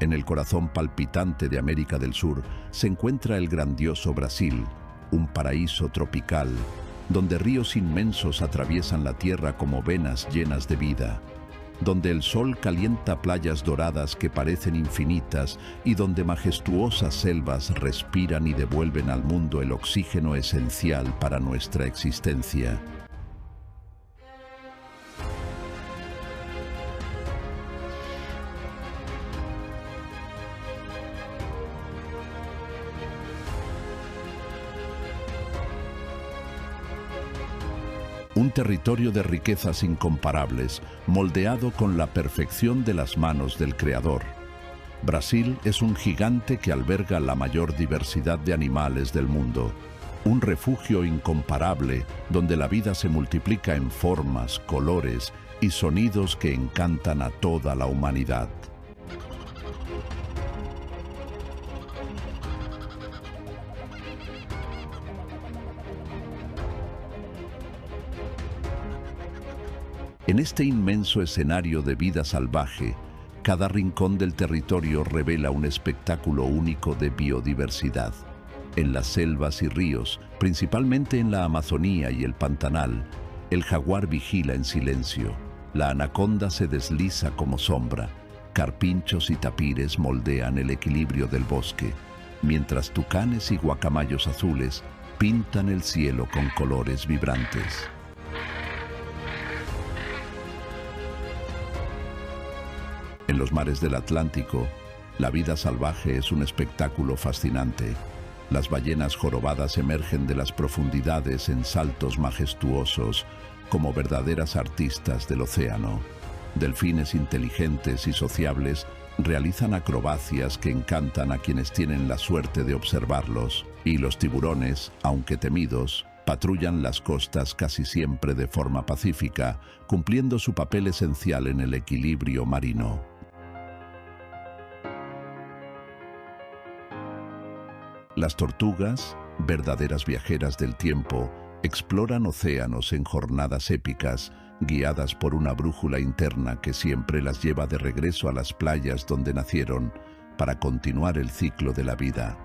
En el corazón palpitante de América del Sur se encuentra el grandioso Brasil, un paraíso tropical, donde ríos inmensos atraviesan la tierra como venas llenas de vida, donde el sol calienta playas doradas que parecen infinitas y donde majestuosas selvas respiran y devuelven al mundo el oxígeno esencial para nuestra existencia. Un territorio de riquezas incomparables, moldeado con la perfección de las manos del Creador. Brasil es un gigante que alberga la mayor diversidad de animales del mundo. Un refugio incomparable donde la vida se multiplica en formas, colores y sonidos que encantan a toda la humanidad. En este inmenso escenario de vida salvaje, cada rincón del territorio revela un espectáculo único de biodiversidad. En las selvas y ríos, principalmente en la Amazonía y el Pantanal, el jaguar vigila en silencio, la anaconda se desliza como sombra, carpinchos y tapires moldean el equilibrio del bosque, mientras tucanes y guacamayos azules pintan el cielo con colores vibrantes. En los mares del Atlántico, la vida salvaje es un espectáculo fascinante. Las ballenas jorobadas emergen de las profundidades en saltos majestuosos, como verdaderas artistas del océano. Delfines inteligentes y sociables realizan acrobacias que encantan a quienes tienen la suerte de observarlos. Y los tiburones, aunque temidos, patrullan las costas casi siempre de forma pacífica, cumpliendo su papel esencial en el equilibrio marino. Las tortugas, verdaderas viajeras del tiempo, exploran océanos en jornadas épicas, guiadas por una brújula interna que siempre las lleva de regreso a las playas donde nacieron, para continuar el ciclo de la vida.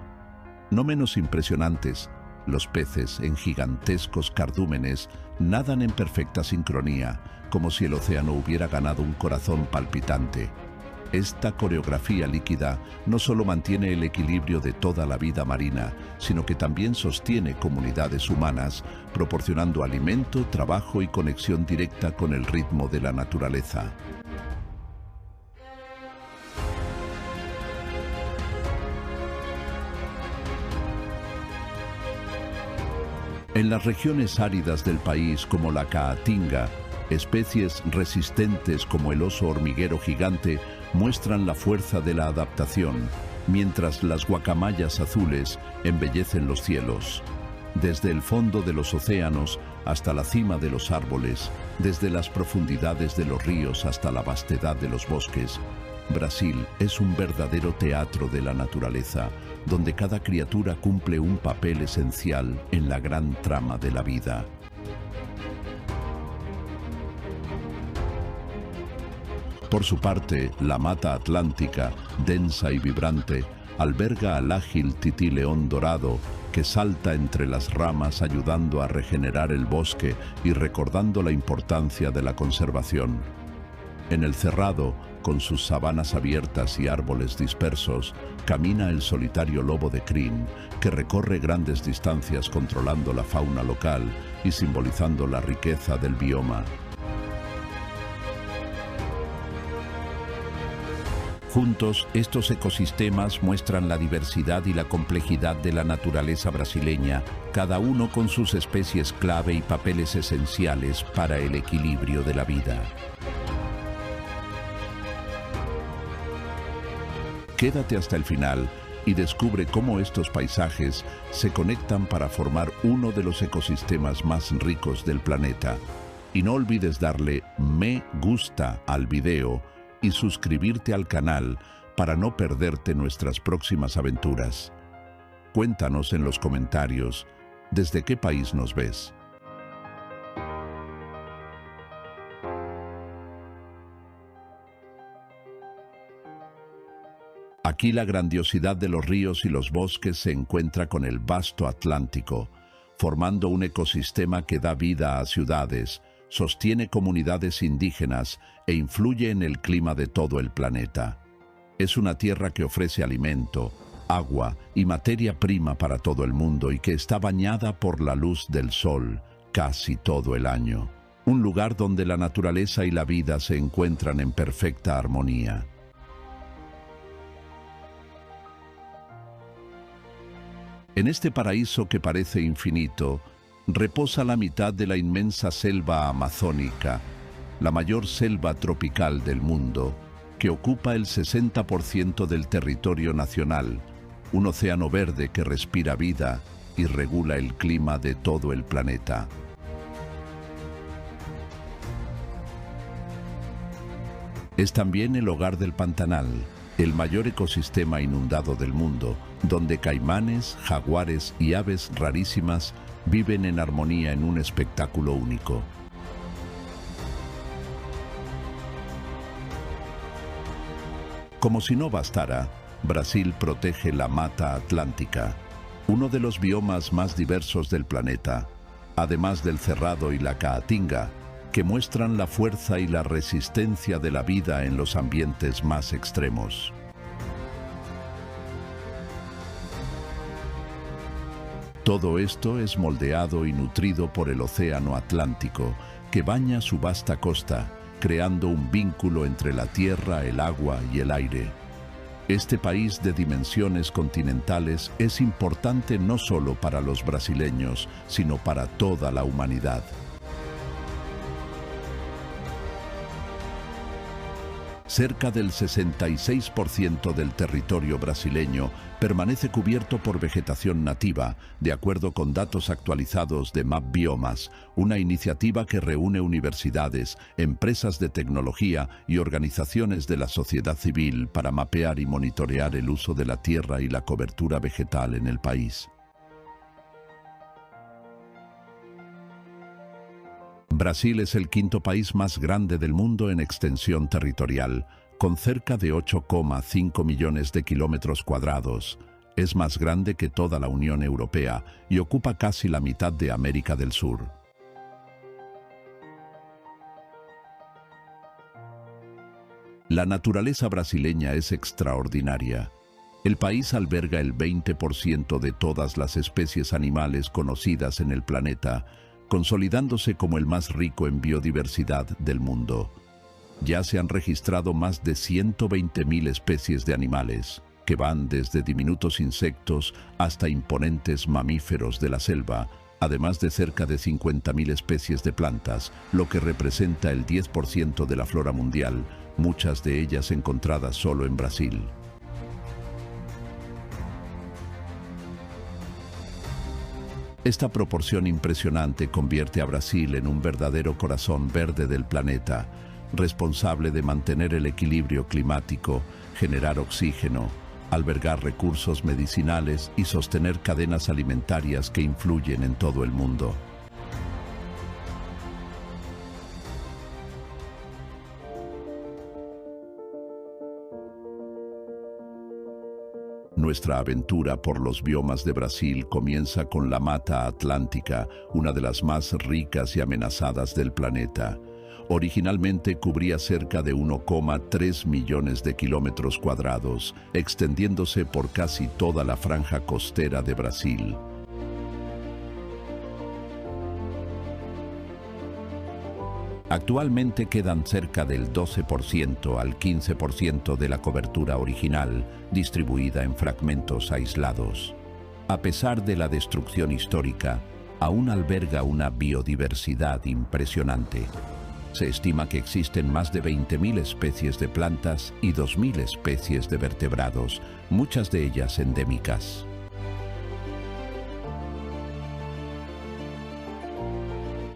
No menos impresionantes, los peces en gigantescos cardúmenes nadan en perfecta sincronía, como si el océano hubiera ganado un corazón palpitante. Esta coreografía líquida no solo mantiene el equilibrio de toda la vida marina, sino que también sostiene comunidades humanas, proporcionando alimento, trabajo y conexión directa con el ritmo de la naturaleza. En las regiones áridas del país, como la Caatinga, especies resistentes como el oso hormiguero gigante muestran la fuerza de la adaptación, mientras las guacamayas azules embellecen los cielos. Desde el fondo de los océanos hasta la cima de los árboles, desde las profundidades de los ríos hasta la vastedad de los bosques, Brasil es un verdadero teatro de la naturaleza, donde cada criatura cumple un papel esencial en la gran trama de la vida. Por su parte, la Mata Atlántica, densa y vibrante, alberga al ágil titileón dorado que salta entre las ramas ayudando a regenerar el bosque y recordando la importancia de la conservación. En el Cerrado, con sus sabanas abiertas y árboles dispersos, camina el solitario lobo de crin, que recorre grandes distancias controlando la fauna local y simbolizando la riqueza del bioma. Juntos, estos ecosistemas muestran la diversidad y la complejidad de la naturaleza brasileña, cada uno con sus especies clave y papeles esenciales para el equilibrio de la vida. Quédate hasta el final y descubre cómo estos paisajes se conectan para formar uno de los ecosistemas más ricos del planeta. Y no olvides darle me gusta al video y suscribirte al canal para no perderte nuestras próximas aventuras. Cuéntanos en los comentarios desde qué país nos ves. Aquí la grandiosidad de los ríos y los bosques se encuentra con el vasto Atlántico, formando un ecosistema que da vida a ciudades, sostiene comunidades indígenas e influye en el clima de todo el planeta. Es una tierra que ofrece alimento, agua y materia prima para todo el mundo y que está bañada por la luz del sol casi todo el año. Un lugar donde la naturaleza y la vida se encuentran en perfecta armonía. En este paraíso que parece infinito, reposa la mitad de la inmensa selva amazónica, la mayor selva tropical del mundo, que ocupa el 60% del territorio nacional, un océano verde que respira vida y regula el clima de todo el planeta. Es también el hogar del Pantanal, el mayor ecosistema inundado del mundo, donde caimanes, jaguares y aves rarísimas viven en armonía en un espectáculo único. Como si no bastara, Brasil protege la Mata Atlántica, uno de los biomas más diversos del planeta, además del Cerrado y la Caatinga, que muestran la fuerza y la resistencia de la vida en los ambientes más extremos. Todo esto es moldeado y nutrido por el océano Atlántico, que baña su vasta costa, creando un vínculo entre la tierra, el agua y el aire. Este país de dimensiones continentales es importante no solo para los brasileños, sino para toda la humanidad. Cerca del 66% del territorio brasileño permanece cubierto por vegetación nativa, de acuerdo con datos actualizados de MapBiomas, una iniciativa que reúne universidades, empresas de tecnología y organizaciones de la sociedad civil para mapear y monitorear el uso de la tierra y la cobertura vegetal en el país. Brasil es el quinto país más grande del mundo en extensión territorial, con cerca de 8,5 millones de kilómetros cuadrados. Es más grande que toda la Unión Europea y ocupa casi la mitad de América del Sur. La naturaleza brasileña es extraordinaria. El país alberga el 20% de todas las especies animales conocidas en el planeta, consolidándose como el más rico en biodiversidad del mundo. Ya se han registrado más de 120.000 especies de animales, que van desde diminutos insectos hasta imponentes mamíferos de la selva, además de cerca de 50.000 especies de plantas, lo que representa el 10% de la flora mundial, muchas de ellas encontradas solo en Brasil. Esta proporción impresionante convierte a Brasil en un verdadero corazón verde del planeta, responsable de mantener el equilibrio climático, generar oxígeno, albergar recursos medicinales y sostener cadenas alimentarias que influyen en todo el mundo. Nuestra aventura por los biomas de Brasil comienza con la Mata Atlántica, una de las más ricas y amenazadas del planeta. Originalmente cubría cerca de 1,3 millones de kilómetros cuadrados, extendiéndose por casi toda la franja costera de Brasil. Actualmente quedan cerca del 12% al 15% de la cobertura original, distribuida en fragmentos aislados. A pesar de la destrucción histórica, aún alberga una biodiversidad impresionante. Se estima que existen más de 20.000 especies de plantas y 2.000 especies de vertebrados, muchas de ellas endémicas.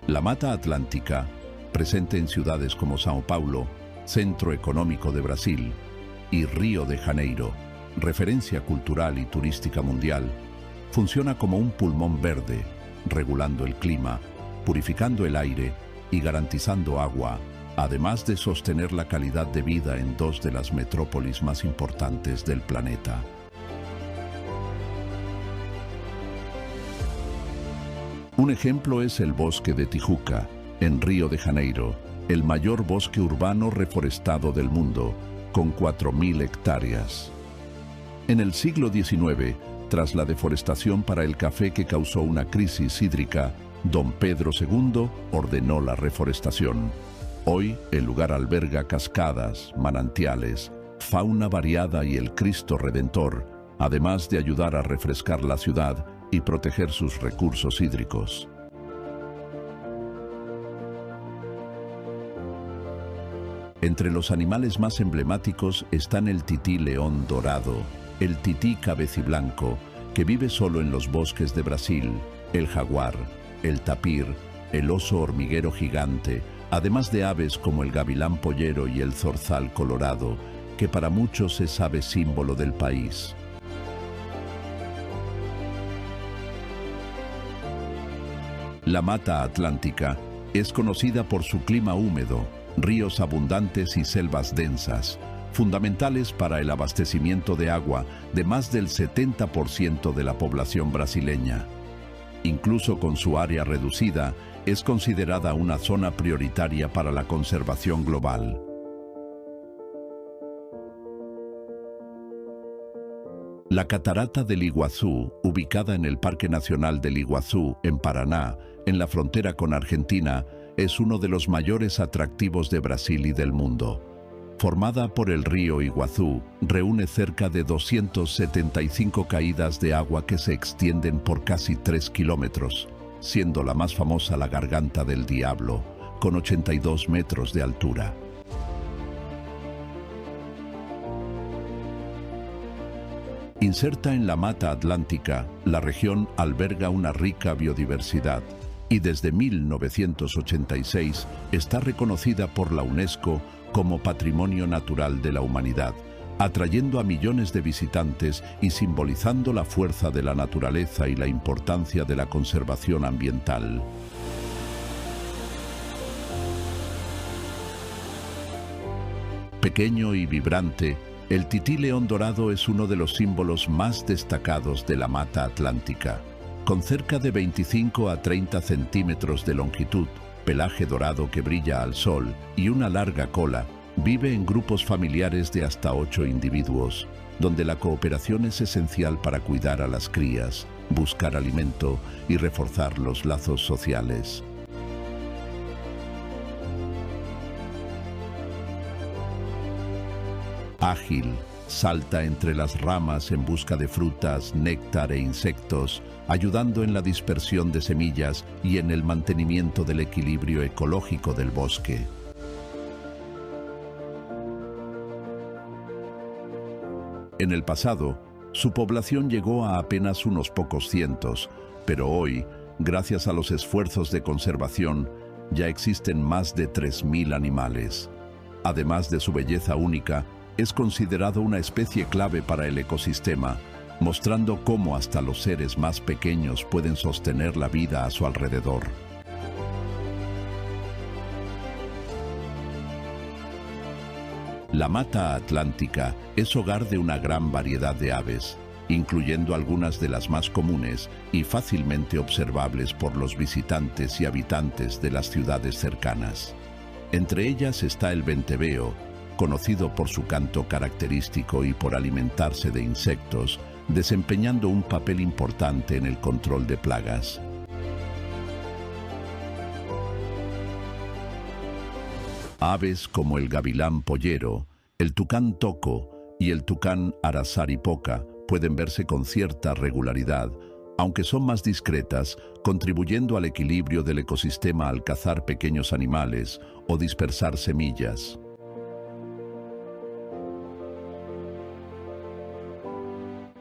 La Mata Atlántica, presente en ciudades como São Paulo, centro económico de Brasil, y Río de Janeiro, referencia cultural y turística mundial, funciona como un pulmón verde, regulando el clima, purificando el aire y garantizando agua, además de sostener la calidad de vida en dos de las metrópolis más importantes del planeta. Un ejemplo es el bosque de Tijuca, en Río de Janeiro, el mayor bosque urbano reforestado del mundo, con 4.000 hectáreas. En el siglo XIX, tras la deforestación para el café que causó una crisis hídrica, Don Pedro II ordenó la reforestación. Hoy, el lugar alberga cascadas, manantiales, fauna variada y el Cristo Redentor, además de ayudar a refrescar la ciudad y proteger sus recursos hídricos. Entre los animales más emblemáticos están el tití león dorado, el tití cabeciblanco, que vive solo en los bosques de Brasil, el jaguar, el tapir, el oso hormiguero gigante, además de aves como el gavilán pollero y el zorzal colorado, que para muchos es ave símbolo del país. La Mata Atlántica es conocida por su clima húmedo, ríos abundantes y selvas densas, fundamentales para el abastecimiento de agua de más del 70% de la población brasileña. Incluso con su área reducida, es considerada una zona prioritaria para la conservación global. La Catarata del Iguazú, ubicada en el Parque Nacional del Iguazú, en Paraná, en la frontera con Argentina, es uno de los mayores atractivos de Brasil y del mundo. Formada por el río Iguazú, reúne cerca de 275 caídas de agua que se extienden por casi 3 kilómetros, siendo la más famosa la Garganta del Diablo, con 82 metros de altura. Inserta en la Mata Atlántica, la región alberga una rica biodiversidad y desde 1986 está reconocida por la UNESCO como Patrimonio Natural de la Humanidad, atrayendo a millones de visitantes y simbolizando la fuerza de la naturaleza y la importancia de la conservación ambiental. Pequeño y vibrante, el tití león dorado es uno de los símbolos más destacados de la Mata Atlántica. Con cerca de 25 a 30 centímetros de longitud, pelaje dorado que brilla al sol y una larga cola, vive en grupos familiares de hasta 8 individuos, donde la cooperación es esencial para cuidar a las crías, buscar alimento y reforzar los lazos sociales. Ágil, salta entre las ramas en busca de frutas, néctar e insectos, ayudando en la dispersión de semillas y en el mantenimiento del equilibrio ecológico del bosque. En el pasado, su población llegó a apenas unos pocos cientos, pero hoy, gracias a los esfuerzos de conservación, ya existen más de 3.000 animales. Además de su belleza única, es considerado una especie clave para el ecosistema, mostrando cómo hasta los seres más pequeños pueden sostener la vida a su alrededor. La Mata Atlántica es hogar de una gran variedad de aves, incluyendo algunas de las más comunes y fácilmente observables por los visitantes y habitantes de las ciudades cercanas. Entre ellas está el venteveo, conocido por su canto característico y por alimentarse de insectos, desempeñando un papel importante en el control de plagas. Aves como el gavilán pollero, el tucán toco y el tucán arasaripoca pueden verse con cierta regularidad, aunque son más discretas, contribuyendo al equilibrio del ecosistema al cazar pequeños animales o dispersar semillas.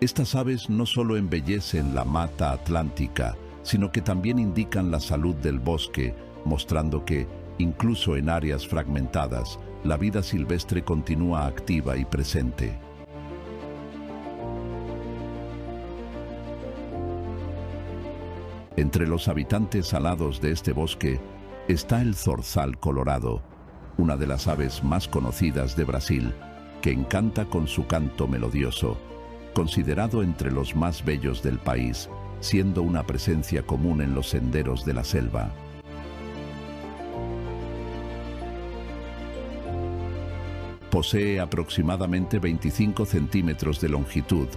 Estas aves no solo embellecen la Mata Atlántica, sino que también indican la salud del bosque, mostrando que, incluso en áreas fragmentadas, la vida silvestre continúa activa y presente. Entre los habitantes alados de este bosque está el zorzal colorado, una de las aves más conocidas de Brasil, que encanta con su canto melodioso, considerado entre los más bellos del país, siendo una presencia común en los senderos de la selva. Posee aproximadamente 25 centímetros de longitud,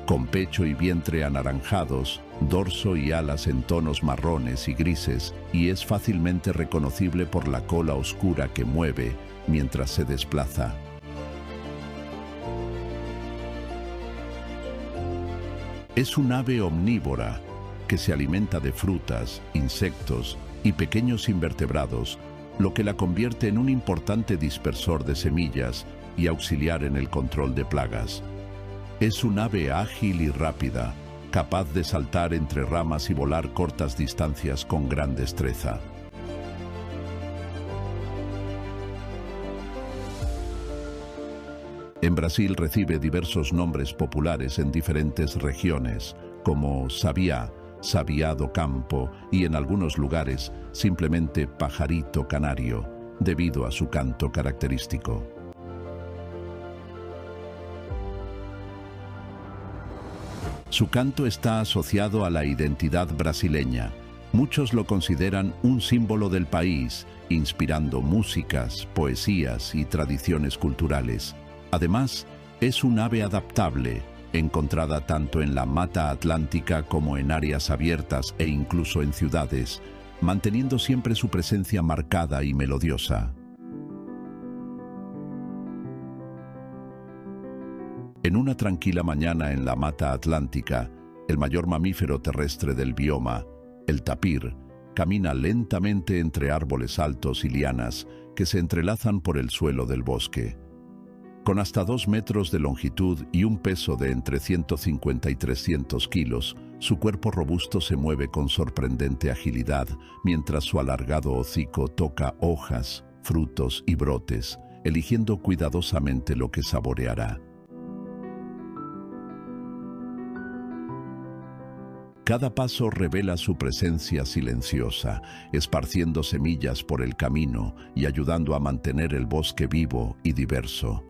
con pecho y vientre anaranjados, dorso y alas en tonos marrones y grises, y es fácilmente reconocible por la cola oscura que mueve mientras se desplaza. Es un ave omnívora que se alimenta de frutas, insectos y pequeños invertebrados, lo que la convierte en un importante dispersor de semillas y auxiliar en el control de plagas. Es un ave ágil y rápida, capaz de saltar entre ramas y volar cortas distancias con gran destreza. En Brasil recibe diversos nombres populares en diferentes regiones, como sabiá, sabiá do campo y en algunos lugares simplemente pajarito canario, debido a su canto característico. Su canto está asociado a la identidad brasileña. Muchos lo consideran un símbolo del país, inspirando músicas, poesías y tradiciones culturales. Además, es un ave adaptable, encontrada tanto en la Mata Atlántica como en áreas abiertas e incluso en ciudades, manteniendo siempre su presencia marcada y melodiosa. En una tranquila mañana en la Mata Atlántica, el mayor mamífero terrestre del bioma, el tapir, camina lentamente entre árboles altos y lianas que se entrelazan por el suelo del bosque. Con hasta 2 metros de longitud y un peso de entre 150 y 300 kilos, su cuerpo robusto se mueve con sorprendente agilidad mientras su alargado hocico toca hojas, frutos y brotes, eligiendo cuidadosamente lo que saboreará. Cada paso revela su presencia silenciosa, esparciendo semillas por el camino y ayudando a mantener el bosque vivo y diverso.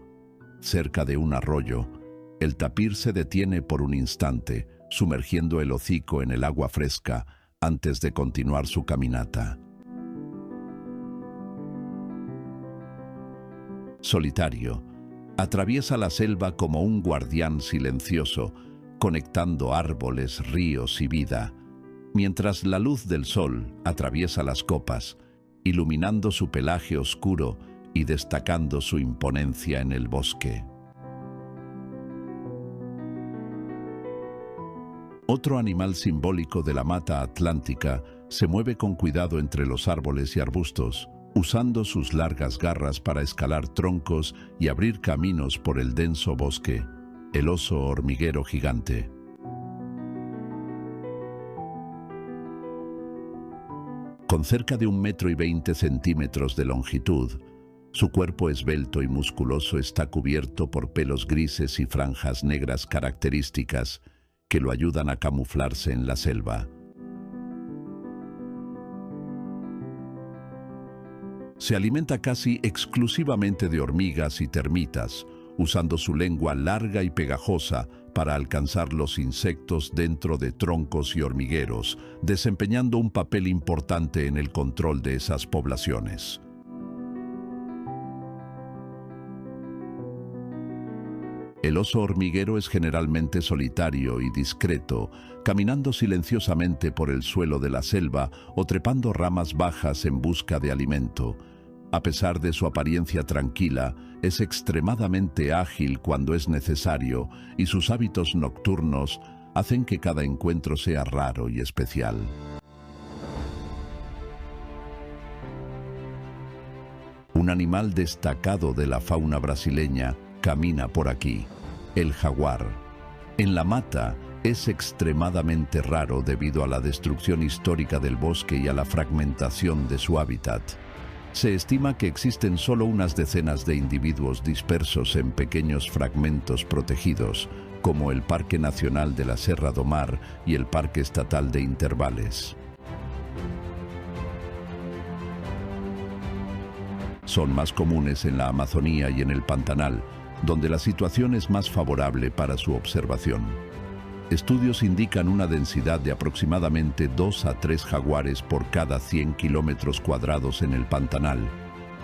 Cerca de un arroyo, el tapir se detiene por un instante, sumergiendo el hocico en el agua fresca antes de continuar su caminata. Solitario, atraviesa la selva como un guardián silencioso, conectando árboles, ríos y vida, mientras la luz del sol atraviesa las copas, iluminando su pelaje oscuro y destacando su imponencia en el bosque. Otro animal simbólico de la Mata Atlántica se mueve con cuidado entre los árboles y arbustos, usando sus largas garras para escalar troncos y abrir caminos por el denso bosque, el oso hormiguero gigante. Con cerca de 1,20 metros de longitud, su cuerpo esbelto y musculoso está cubierto por pelos grises y franjas negras características que lo ayudan a camuflarse en la selva. Se alimenta casi exclusivamente de hormigas y termitas, usando su lengua larga y pegajosa para alcanzar los insectos dentro de troncos y hormigueros, desempeñando un papel importante en el control de esas poblaciones. El oso hormiguero es generalmente solitario y discreto, caminando silenciosamente por el suelo de la selva o trepando ramas bajas en busca de alimento. A pesar de su apariencia tranquila, es extremadamente ágil cuando es necesario y sus hábitos nocturnos hacen que cada encuentro sea raro y especial. Un animal destacado de la fauna brasileña camina por aquí, el jaguar. En la mata es extremadamente raro debido a la destrucción histórica del bosque y a la fragmentación de su hábitat. Se estima que existen solo unas decenas de individuos dispersos en pequeños fragmentos protegidos, como el Parque Nacional de la Serra do Mar y el Parque Estatal de Intervales. Son más comunes en la Amazonía y en el Pantanal, donde la situación es más favorable para su observación. Estudios indican una densidad de aproximadamente 2 a 3 jaguares por cada 100 kilómetros cuadrados en el Pantanal,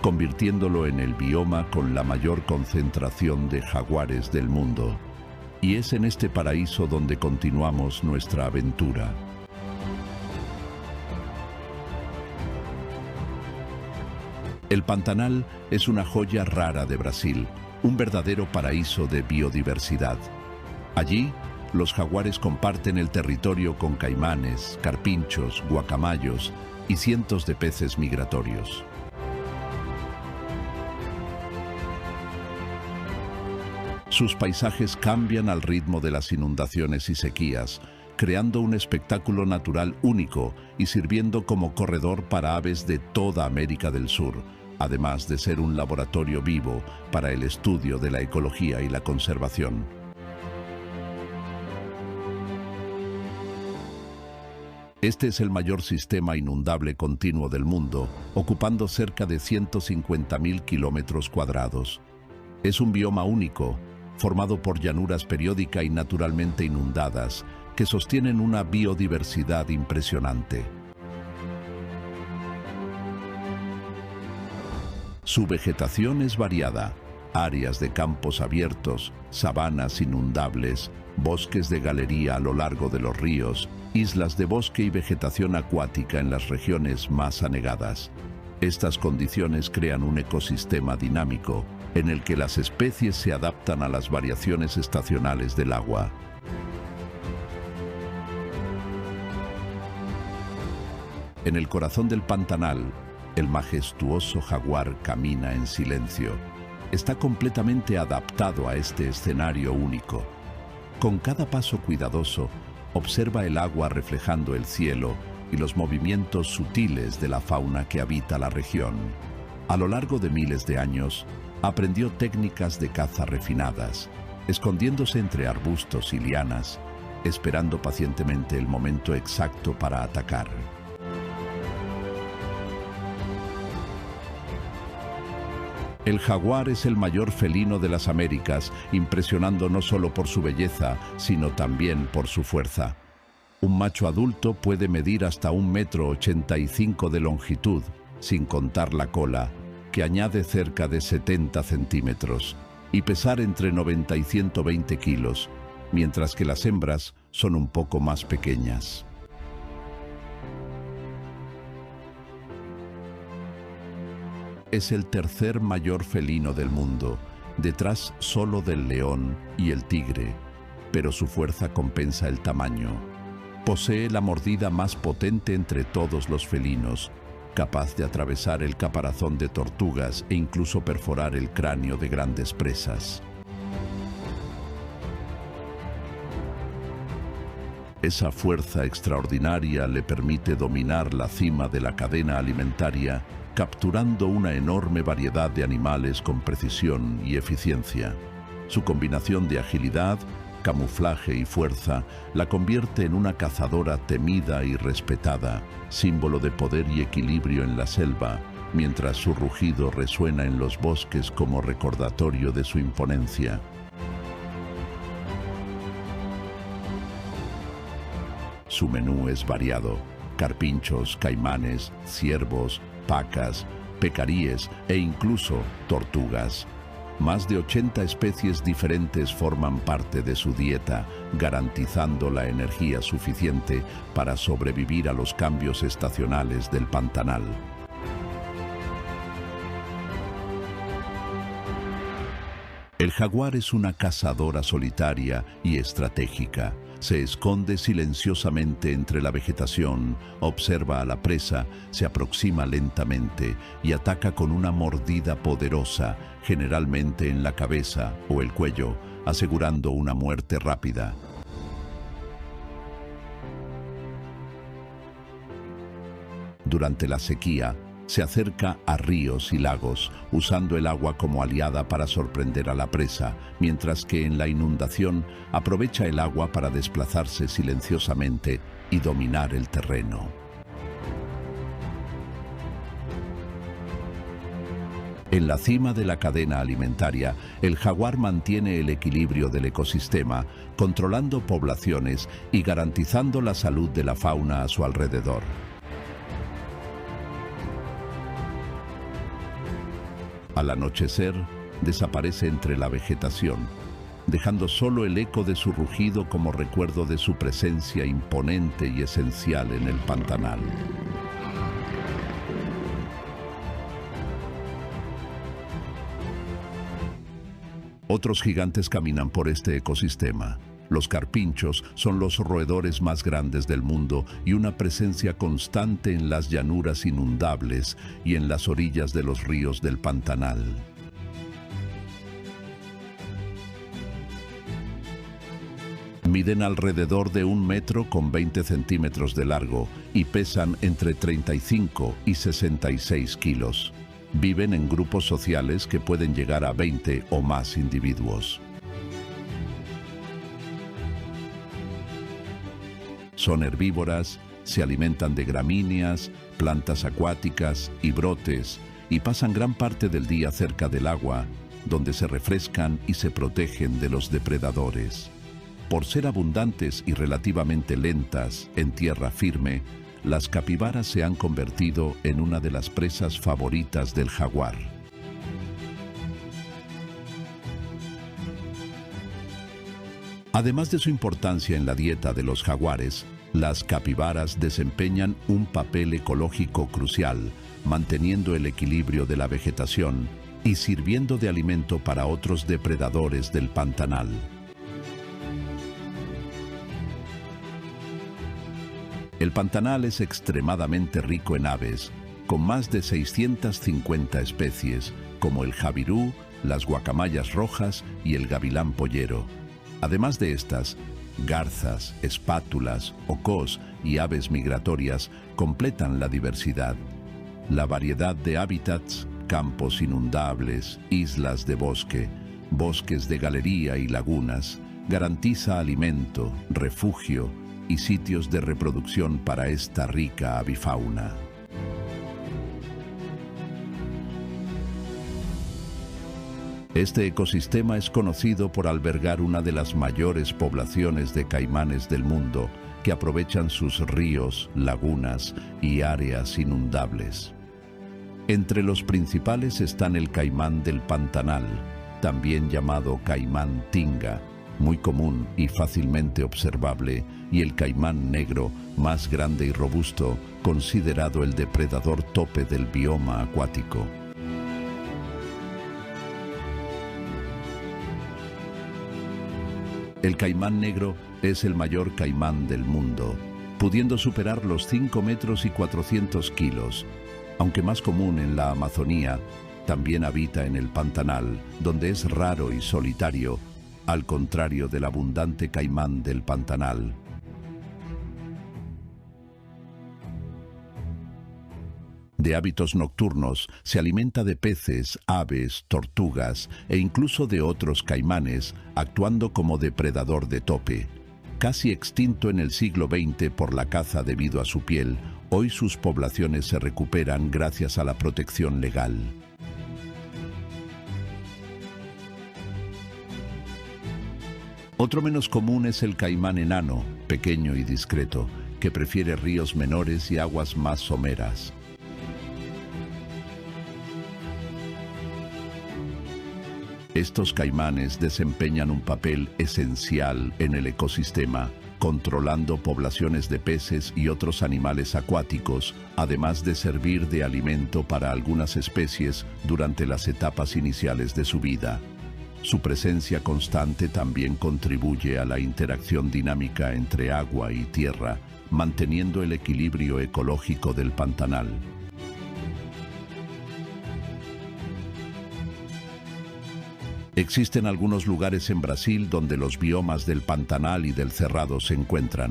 convirtiéndolo en el bioma con la mayor concentración de jaguares del mundo. Y es en este paraíso donde continuamos nuestra aventura. El Pantanal es una joya rara de Brasil, un verdadero paraíso de biodiversidad. Allí, los jaguares comparten el territorio con caimanes, carpinchos, guacamayos y cientos de peces migratorios. Sus paisajes cambian al ritmo de las inundaciones y sequías, creando un espectáculo natural único y sirviendo como corredor para aves de toda América del Sur, además de ser un laboratorio vivo para el estudio de la ecología y la conservación. Este es el mayor sistema inundable continuo del mundo, ocupando cerca de 150.000 kilómetros cuadrados. Es un bioma único, formado por llanuras periódicas y naturalmente inundadas, que sostienen una biodiversidad impresionante. Su vegetación es variada: áreas de campos abiertos, sabanas inundables, bosques de galería a lo largo de los ríos, islas de bosque y vegetación acuática en las regiones más anegadas. Estas condiciones crean un ecosistema dinámico en el que las especies se adaptan a las variaciones estacionales del agua. En el corazón del Pantanal, el majestuoso jaguar camina en silencio. Está completamente adaptado a este escenario único. Con cada paso cuidadoso, observa el agua reflejando el cielo y los movimientos sutiles de la fauna que habita la región. A lo largo de miles de años, aprendió técnicas de caza refinadas, escondiéndose entre arbustos y lianas, esperando pacientemente el momento exacto para atacar. El jaguar es el mayor felino de las Américas, impresionando no solo por su belleza, sino también por su fuerza. Un macho adulto puede medir hasta 1,85 m de longitud, sin contar la cola, que añade cerca de 70 centímetros, y pesar entre 90 y 120 kilos, mientras que las hembras son un poco más pequeñas. Es el tercer mayor felino del mundo, detrás solo del león y el tigre, pero su fuerza compensa el tamaño. Posee la mordida más potente entre todos los felinos, capaz de atravesar el caparazón de tortugas e incluso perforar el cráneo de grandes presas. Esa fuerza extraordinaria le permite dominar la cima de la cadena alimentaria, capturando una enorme variedad de animales con precisión y eficiencia. Su combinación de agilidad, camuflaje y fuerza la convierte en una cazadora temida y respetada, símbolo de poder y equilibrio en la selva, mientras su rugido resuena en los bosques como recordatorio de su imponencia. Su menú es variado: carpinchos, caimanes, ciervos, pacas, pecaríes e incluso tortugas. Más de 80 especies diferentes forman parte de su dieta, garantizando la energía suficiente para sobrevivir a los cambios estacionales del Pantanal. El jaguar es una cazadora solitaria y estratégica. Se esconde silenciosamente entre la vegetación, observa a la presa, se aproxima lentamente y ataca con una mordida poderosa, generalmente en la cabeza o el cuello, asegurando una muerte rápida. Durante la sequía, se acerca a ríos y lagos, usando el agua como aliada para sorprender a la presa, mientras que en la inundación aprovecha el agua para desplazarse silenciosamente y dominar el terreno. En la cima de la cadena alimentaria, el jaguar mantiene el equilibrio del ecosistema, controlando poblaciones y garantizando la salud de la fauna a su alrededor. Al anochecer, desaparece entre la vegetación, dejando solo el eco de su rugido como recuerdo de su presencia imponente y esencial en el pantanal. Otros gigantes caminan por este ecosistema. Los carpinchos son los roedores más grandes del mundo y una presencia constante en las llanuras inundables y en las orillas de los ríos del Pantanal. Miden alrededor de 1 metro con 20 centímetros de largo y pesan entre 35 y 66 kilos. Viven en grupos sociales que pueden llegar a 20 o más individuos. Son herbívoras, se alimentan de gramíneas, plantas acuáticas y brotes, y pasan gran parte del día cerca del agua, donde se refrescan y se protegen de los depredadores. Por ser abundantes y relativamente lentas en tierra firme, las capibaras se han convertido en una de las presas favoritas del jaguar. Además de su importancia en la dieta de los jaguares, las capibaras desempeñan un papel ecológico crucial, manteniendo el equilibrio de la vegetación y sirviendo de alimento para otros depredadores del pantanal. El pantanal es extremadamente rico en aves, con más de 650 especies, como el jabirú, las guacamayas rojas y el gavilán pollero. Además de estas, garzas, espátulas, ocós y aves migratorias completan la diversidad. La variedad de hábitats, campos inundables, islas de bosque, bosques de galería y lagunas, garantiza alimento, refugio y sitios de reproducción para esta rica avifauna. Este ecosistema es conocido por albergar una de las mayores poblaciones de caimanes del mundo, que aprovechan sus ríos, lagunas y áreas inundables. Entre los principales están el caimán del Pantanal, también llamado caimán tinga, muy común y fácilmente observable, y el caimán negro, más grande y robusto, considerado el depredador tope del bioma acuático. El caimán negro es el mayor caimán del mundo, pudiendo superar los 5 metros y 400 kilos. Aunque más común en la Amazonía, también habita en el Pantanal, donde es raro y solitario, al contrario del abundante caimán del Pantanal. De hábitos nocturnos, se alimenta de peces, aves, tortugas e incluso de otros caimanes, actuando como depredador de tope. Casi extinto en el siglo XX por la caza debido a su piel, hoy sus poblaciones se recuperan gracias a la protección legal. Otro menos común es el caimán enano, pequeño y discreto, que prefiere ríos menores y aguas más someras. Estos caimanes desempeñan un papel esencial en el ecosistema, controlando poblaciones de peces y otros animales acuáticos, además de servir de alimento para algunas especies durante las etapas iniciales de su vida. Su presencia constante también contribuye a la interacción dinámica entre agua y tierra, manteniendo el equilibrio ecológico del pantanal. Existen algunos lugares en Brasil donde los biomas del Pantanal y del Cerrado se encuentran.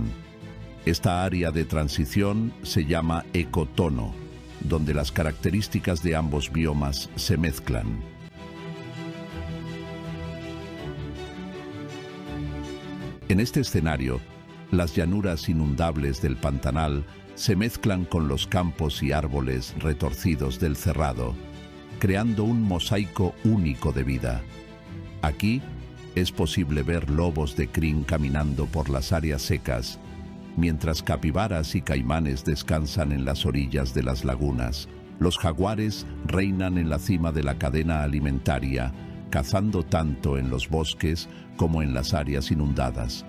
Esta área de transición se llama ecotono, donde las características de ambos biomas se mezclan. En este escenario, las llanuras inundables del Pantanal se mezclan con los campos y árboles retorcidos del Cerrado. creando un mosaico único de vida. Aquí es posible ver lobos de crin caminando por las áreas secas, mientras capibaras y caimanes descansan en las orillas de las lagunas. Los jaguares reinan en la cima de la cadena alimentaria, cazando tanto en los bosques como en las áreas inundadas.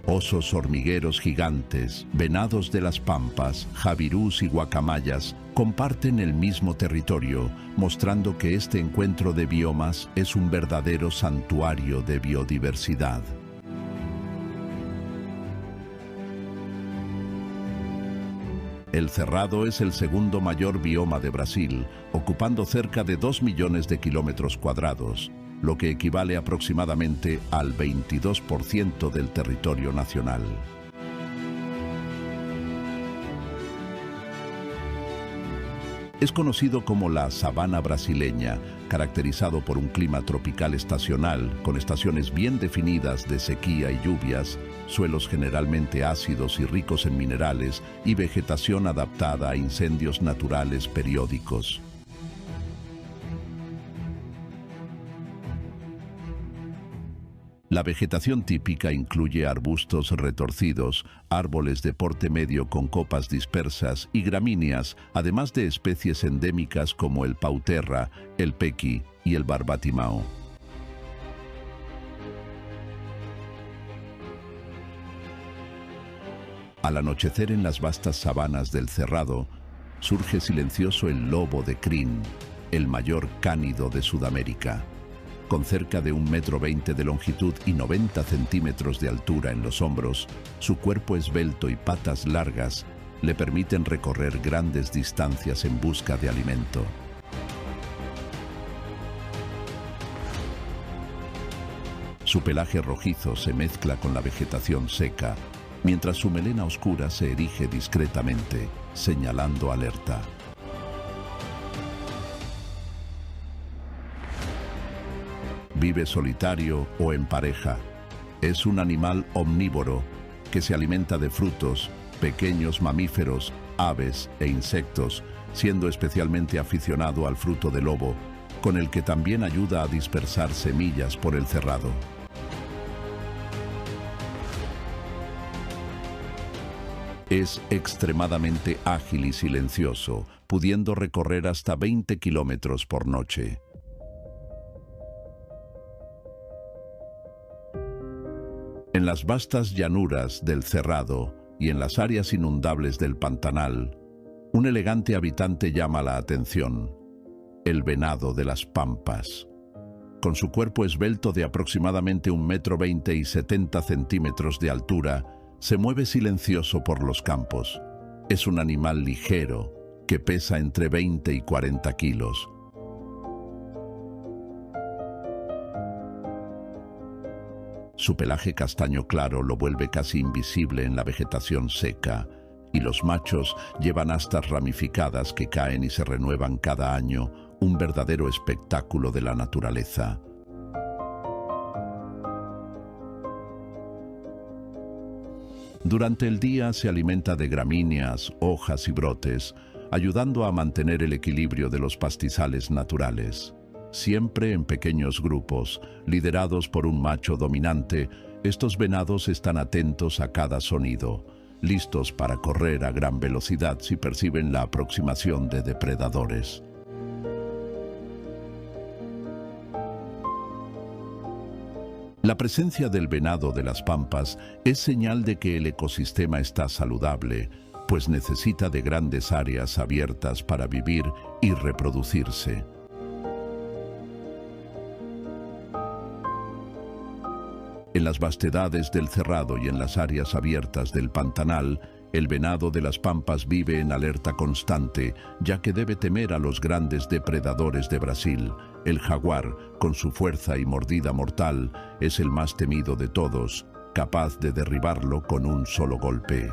Osos hormigueros gigantes, venados de las pampas, javirús y guacamayas comparten el mismo territorio, mostrando que este encuentro de biomas es un verdadero santuario de biodiversidad. El Cerrado es el segundo mayor bioma de Brasil, ocupando cerca de 2 millones de kilómetros cuadrados, lo que equivale aproximadamente al 22% del territorio nacional. Es conocido como la sabana brasileña, caracterizado por un clima tropical estacional, con estaciones bien definidas de sequía y lluvias, suelos generalmente ácidos y ricos en minerales y vegetación adaptada a incendios naturales periódicos. La vegetación típica incluye arbustos retorcidos, árboles de porte medio con copas dispersas y gramíneas, además de especies endémicas como el pauterra, el pequi y el barbatimao. Al anochecer en las vastas sabanas del Cerrado, surge silencioso el lobo de crin, el mayor cánido de Sudamérica. Con cerca de 1,20 m de longitud y 90 centímetros de altura en los hombros, su cuerpo esbelto y patas largas le permiten recorrer grandes distancias en busca de alimento. Su pelaje rojizo se mezcla con la vegetación seca, mientras su melena oscura se erige discretamente, señalando alerta. Vive solitario o en pareja. Es un animal omnívoro que se alimenta de frutos, pequeños mamíferos, aves e insectos, siendo especialmente aficionado al fruto de lobo, con el que también ayuda a dispersar semillas por el cerrado. Es extremadamente ágil y silencioso, pudiendo recorrer hasta 20 kilómetros por noche. En las vastas llanuras del Cerrado y en las áreas inundables del Pantanal, un elegante habitante llama la atención: el venado de las pampas. Con su cuerpo esbelto de aproximadamente 1,20 m y 70 centímetros de altura, se mueve silencioso por los campos. Es un animal ligero que pesa entre 20 y 40 kilos. Su pelaje castaño claro lo vuelve casi invisible en la vegetación seca, y los machos llevan astas ramificadas que caen y se renuevan cada año, un verdadero espectáculo de la naturaleza. Durante el día se alimenta de gramíneas, hojas y brotes, ayudando a mantener el equilibrio de los pastizales naturales. Siempre en pequeños grupos, liderados por un macho dominante, estos venados están atentos a cada sonido, listos para correr a gran velocidad si perciben la aproximación de depredadores. La presencia del venado de las pampas es señal de que el ecosistema está saludable, pues necesita de grandes áreas abiertas para vivir y reproducirse. En las vastedades del Cerrado y en las áreas abiertas del Pantanal, el venado de las pampas vive en alerta constante, ya que debe temer a los grandes depredadores de Brasil. El jaguar, con su fuerza y mordida mortal, es el más temido de todos, capaz de derribarlo con un solo golpe.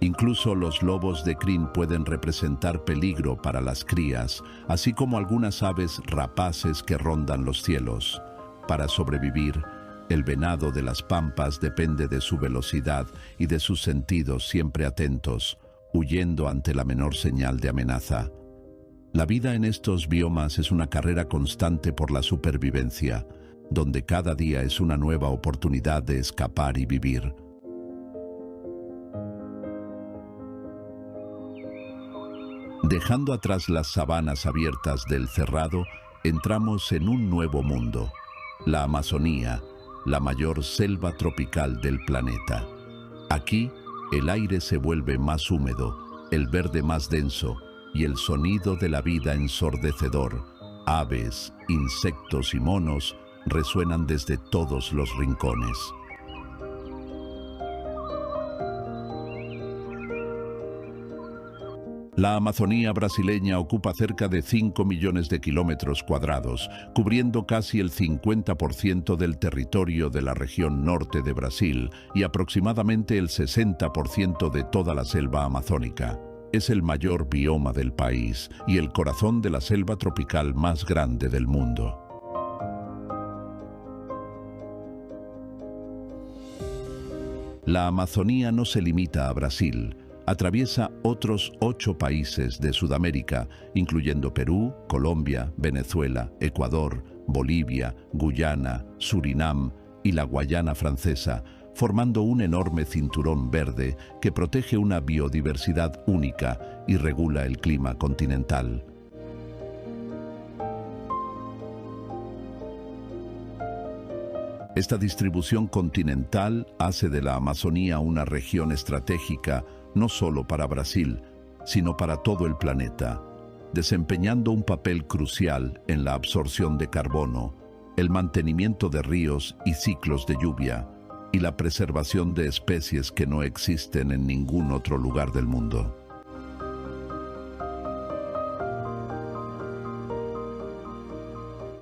Incluso los lobos de crin pueden representar peligro para las crías, así como algunas aves rapaces que rondan los cielos. Para sobrevivir, El venado de las pampas depende de su velocidad y de sus sentidos siempre atentos, huyendo ante la menor señal de amenaza. La vida en estos biomas es una carrera constante por la supervivencia, donde cada día es una nueva oportunidad de escapar y vivir. Dejando atrás las sabanas abiertas del Cerrado, entramos en un nuevo mundo, la Amazonía, la mayor selva tropical del planeta. Aquí, el aire se vuelve más húmedo, el verde más denso y el sonido de la vida ensordecedor. Aves, insectos y monos resuenan desde todos los rincones. La Amazonía brasileña ocupa cerca de 5 millones de kilómetros cuadrados, cubriendo casi el 50% del territorio de la región norte de Brasil y aproximadamente el 60% de toda la selva amazónica. Es el mayor bioma del país y el corazón de la selva tropical más grande del mundo. La Amazonía no se limita a Brasil. Atraviesa otros 8 países de Sudamérica, incluyendo Perú, Colombia, Venezuela, Ecuador, Bolivia, Guyana, Surinam y la Guayana Francesa, formando un enorme cinturón verde que protege una biodiversidad única y regula el clima continental. Esta distribución continental hace de la Amazonía una región estratégica no solo para Brasil, sino para todo el planeta, desempeñando un papel crucial en la absorción de carbono, el mantenimiento de ríos y ciclos de lluvia, y la preservación de especies que no existen en ningún otro lugar del mundo.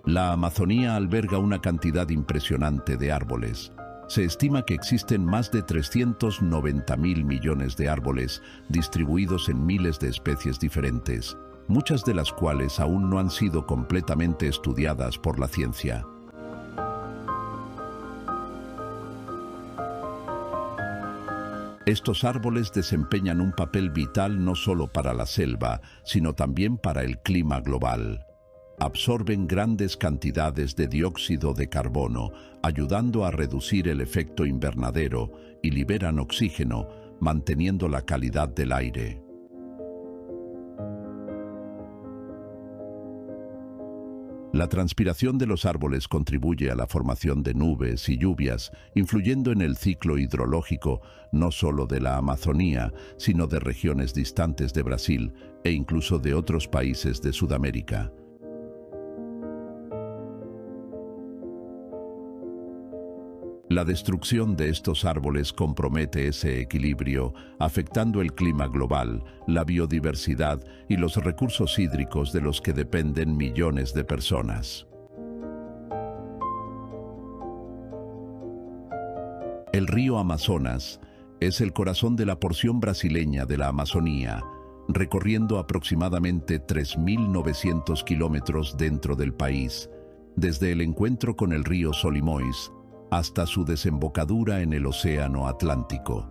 La Amazonía alberga una cantidad impresionante de árboles. Se estima que existen más de 390.000 millones de árboles distribuidos en miles de especies diferentes, muchas de las cuales aún no han sido completamente estudiadas por la ciencia. Estos árboles desempeñan un papel vital no solo para la selva, sino también para el clima global. Absorben grandes cantidades de dióxido de carbono, ayudando a reducir el efecto invernadero, y liberan oxígeno, manteniendo la calidad del aire. La transpiración de los árboles contribuye a la formación de nubes y lluvias, influyendo en el ciclo hidrológico no solo de la Amazonía, sino de regiones distantes de Brasil e incluso de otros países de Sudamérica. La destrucción de estos árboles compromete ese equilibrio, afectando el clima global, la biodiversidad y los recursos hídricos de los que dependen millones de personas. El río Amazonas es el corazón de la porción brasileña de la Amazonía, recorriendo aproximadamente 3.900 kilómetros dentro del país, desde el encuentro con el río Solimões hasta su desembocadura en el Océano Atlántico.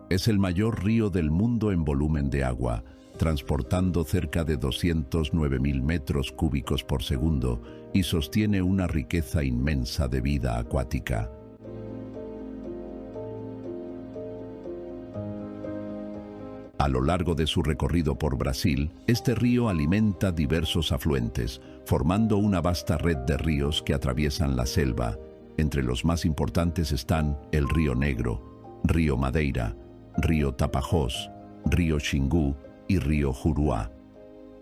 Es el mayor río del mundo en volumen de agua, transportando cerca de 209.000 metros cúbicos por segundo y sostiene una riqueza inmensa de vida acuática. A lo largo de su recorrido por Brasil, este río alimenta diversos afluentes, formando una vasta red de ríos que atraviesan la selva. Entre los más importantes están el Río Negro, Río Madeira, Río Tapajós, Río Xingu y Río Juruá.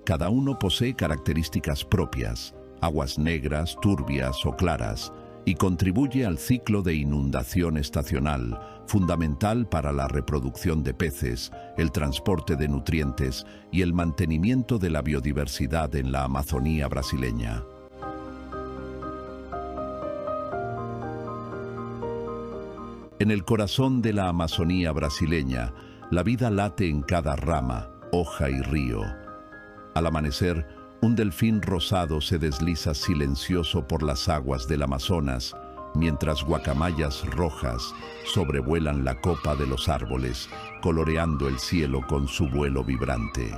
Cada uno posee características propias, aguas negras, turbias o claras, y contribuye al ciclo de inundación estacional, fundamental para la reproducción de peces, el transporte de nutrientes y el mantenimiento de la biodiversidad en la Amazonía brasileña. En el corazón de la Amazonía brasileña, la vida late en cada rama, hoja y río. Al amanecer, un delfín rosado se desliza silencioso por las aguas del Amazonas, mientras guacamayas rojas sobrevuelan la copa de los árboles, coloreando el cielo con su vuelo vibrante.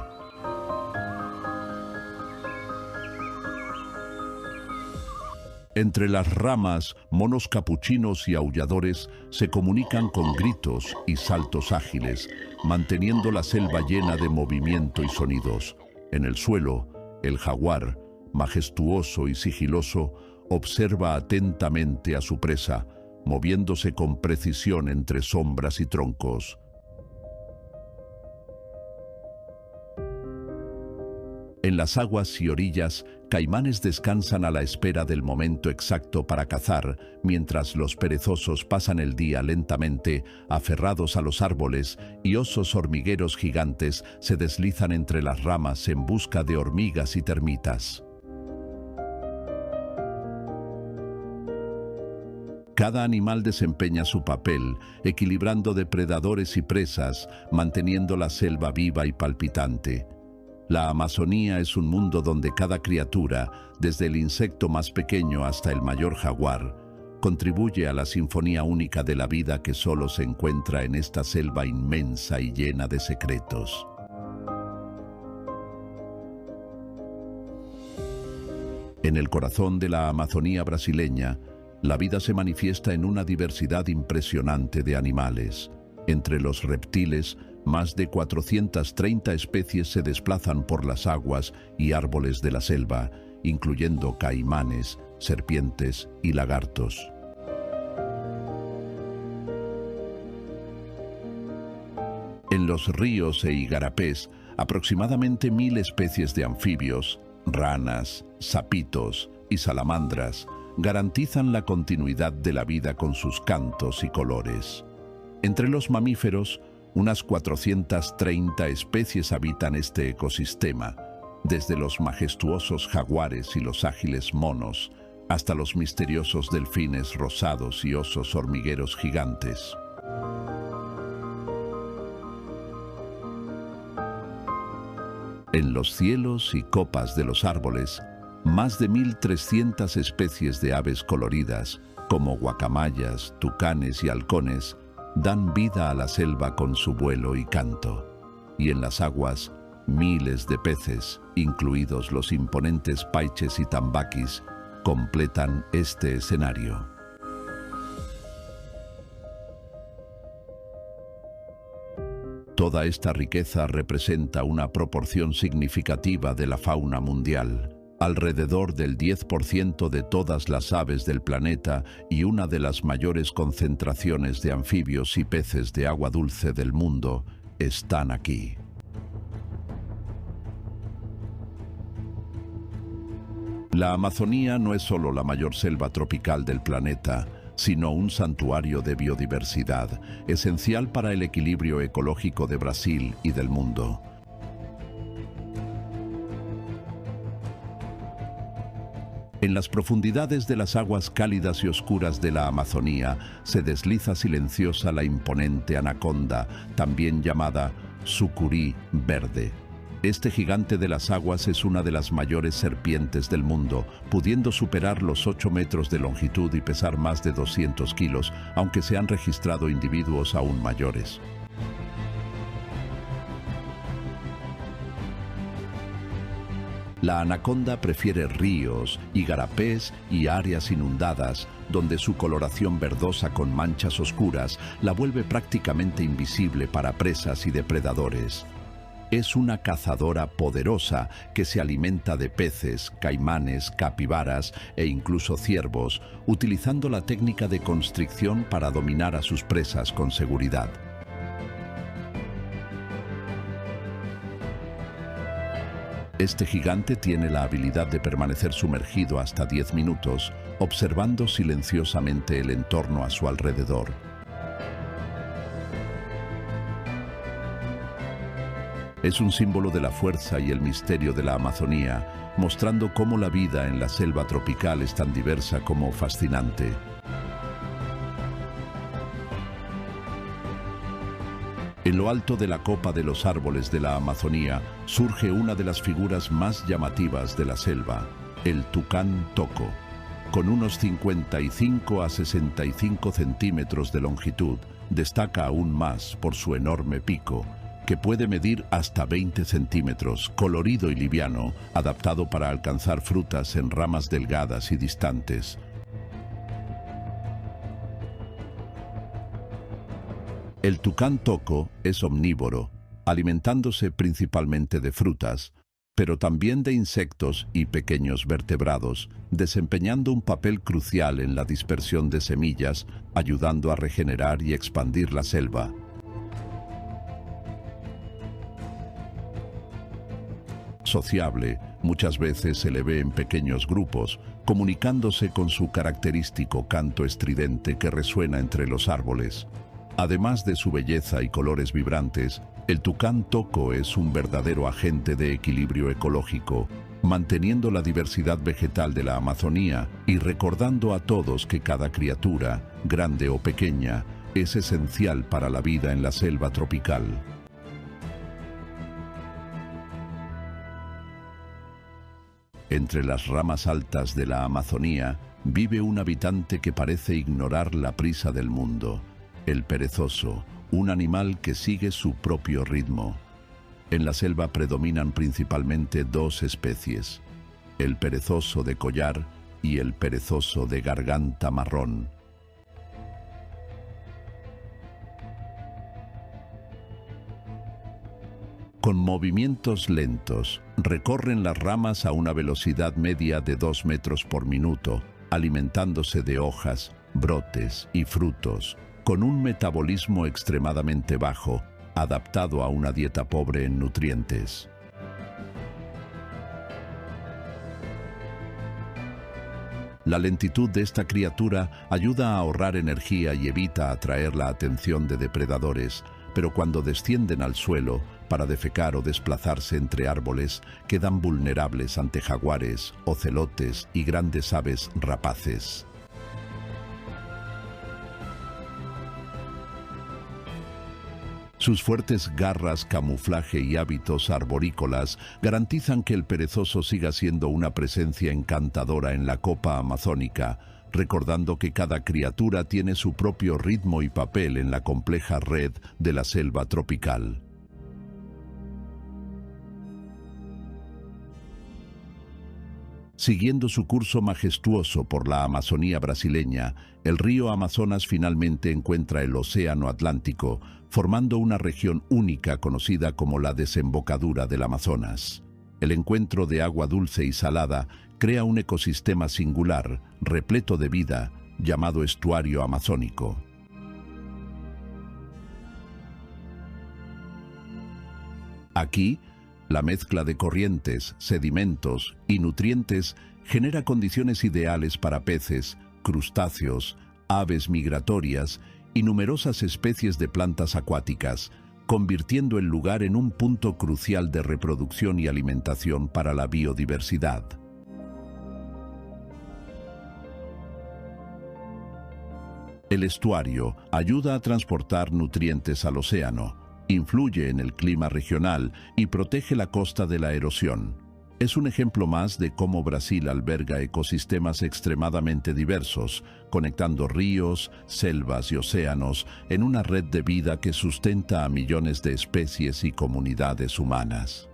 Entre las ramas, monos capuchinos y aulladores se comunican con gritos y saltos ágiles, manteniendo la selva llena de movimiento y sonidos. En el suelo, el jaguar, majestuoso y sigiloso, observa atentamente a su presa, moviéndose con precisión entre sombras y troncos. En las aguas y orillas, caimanes descansan a la espera del momento exacto para cazar, mientras los perezosos pasan el día lentamente, aferrados a los árboles, y osos hormigueros gigantes se deslizan entre las ramas en busca de hormigas y termitas. Cada animal desempeña su papel, equilibrando depredadores y presas, manteniendo la selva viva y palpitante. La Amazonía es un mundo donde cada criatura, desde el insecto más pequeño hasta el mayor jaguar, contribuye a la sinfonía única de la vida que solo se encuentra en esta selva inmensa y llena de secretos. En el corazón de la Amazonía brasileña, la vida se manifiesta en una diversidad impresionante de animales. Entre los reptiles, más de 430 especies se desplazan por las aguas y árboles de la selva, incluyendo caimanes, serpientes y lagartos. En los ríos e igarapés, aproximadamente 1000 especies de anfibios, ranas, sapitos y salamandras garantizan la continuidad de la vida con sus cantos y colores. Entre los mamíferos, unas 430 especies habitan este ecosistema, desde los majestuosos jaguares y los ágiles monos, hasta los misteriosos delfines rosados y osos hormigueros gigantes. En los cielos y copas de los árboles, más de 1300 especies de aves coloridas, como guacamayas, tucanes y halcones, dan vida a la selva con su vuelo y canto. Y en las aguas, miles de peces, incluidos los imponentes paiches y tambaquis, completan este escenario. Toda esta riqueza representa una proporción significativa de la fauna mundial. Alrededor del 10% de todas las aves del planeta y una de las mayores concentraciones de anfibios y peces de agua dulce del mundo están aquí. La Amazonía no es solo la mayor selva tropical del planeta, sino un santuario de biodiversidad, esencial para el equilibrio ecológico de Brasil y del mundo. En las profundidades de las aguas cálidas y oscuras de la Amazonía se desliza silenciosa la imponente anaconda, también llamada sucurí verde. Este gigante de las aguas es una de las mayores serpientes del mundo, pudiendo superar los 8 metros de longitud y pesar más de 200 kilos, aunque se han registrado individuos aún mayores. La anaconda prefiere ríos, igarapés y áreas inundadas, donde su coloración verdosa con manchas oscuras la vuelve prácticamente invisible para presas y depredadores. Es una cazadora poderosa que se alimenta de peces, caimanes, capibaras e incluso ciervos, utilizando la técnica de constricción para dominar a sus presas con seguridad. Este gigante tiene la habilidad de permanecer sumergido hasta 10 minutos, observando silenciosamente el entorno a su alrededor. Es un símbolo de la fuerza y el misterio de la Amazonía, mostrando cómo la vida en la selva tropical es tan diversa como fascinante. En lo alto de la copa de los árboles de la Amazonía surge una de las figuras más llamativas de la selva, el tucán toco. Con unos 55 a 65 centímetros de longitud, destaca aún más por su enorme pico, que puede medir hasta 20 centímetros, colorido y liviano, adaptado para alcanzar frutas en ramas delgadas y distantes. El tucán toco es omnívoro, alimentándose principalmente de frutas, pero también de insectos y pequeños vertebrados, desempeñando un papel crucial en la dispersión de semillas, ayudando a regenerar y expandir la selva. Sociable, muchas veces se le ve en pequeños grupos, comunicándose con su característico canto estridente que resuena entre los árboles. Además de su belleza y colores vibrantes, el tucán toco es un verdadero agente de equilibrio ecológico, manteniendo la diversidad vegetal de la Amazonía y recordando a todos que cada criatura, grande o pequeña, es esencial para la vida en la selva tropical. Entre las ramas altas de la Amazonía vive un habitante que parece ignorar la prisa del mundo, el perezoso, un animal que sigue su propio ritmo. En la selva predominan principalmente dos especies, el perezoso de collar y el perezoso de garganta marrón. Con movimientos lentos, recorren las ramas a una velocidad media de 2 metros por minuto, alimentándose de hojas, brotes y frutos, con un metabolismo extremadamente bajo, adaptado a una dieta pobre en nutrientes. La lentitud de esta criatura ayuda a ahorrar energía y evita atraer la atención de depredadores, pero cuando descienden al suelo para defecar o desplazarse entre árboles, quedan vulnerables ante jaguares, ocelotes y grandes aves rapaces. Sus fuertes garras, camuflaje y hábitos arborícolas garantizan que el perezoso siga siendo una presencia encantadora en la copa amazónica, recordando que cada criatura tiene su propio ritmo y papel en la compleja red de la selva tropical. Siguiendo su curso majestuoso por la Amazonía brasileña, el río Amazonas finalmente encuentra el Océano Atlántico, formando una región única conocida como la desembocadura del Amazonas. El encuentro de agua dulce y salada crea un ecosistema singular, repleto de vida, llamado estuario amazónico. Aquí, la mezcla de corrientes, sedimentos y nutrientes genera condiciones ideales para peces, crustáceos, aves migratorias y numerosas especies de plantas acuáticas, convirtiendo el lugar en un punto crucial de reproducción y alimentación para la biodiversidad. El estuario ayuda a transportar nutrientes al océano, influye en el clima regional y protege la costa de la erosión. Es un ejemplo más de cómo Brasil alberga ecosistemas extremadamente diversos, conectando ríos, selvas y océanos en una red de vida que sustenta a millones de especies y comunidades humanas.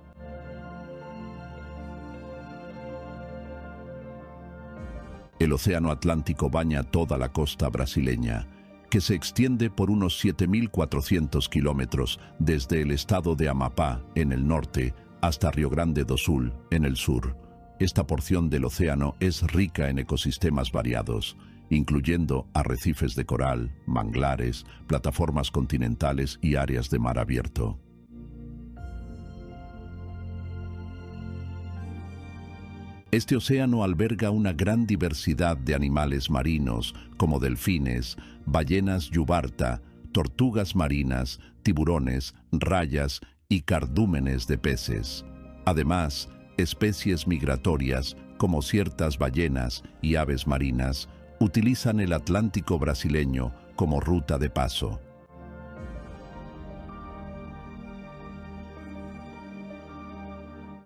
El Océano Atlántico baña toda la costa brasileña, que se extiende por unos 7.400 kilómetros desde el estado de Amapá, en el norte, hasta Río Grande do Sul, en el sur. Esta porción del océano es rica en ecosistemas variados, incluyendo arrecifes de coral, manglares, plataformas continentales y áreas de mar abierto. Este océano alberga una gran diversidad de animales marinos, como delfines, ballenas yubarta, tortugas marinas, tiburones, rayas y cardúmenes de peces. Además, especies migratorias, como ciertas ballenas y aves marinas, utilizan el Atlántico brasileño como ruta de paso.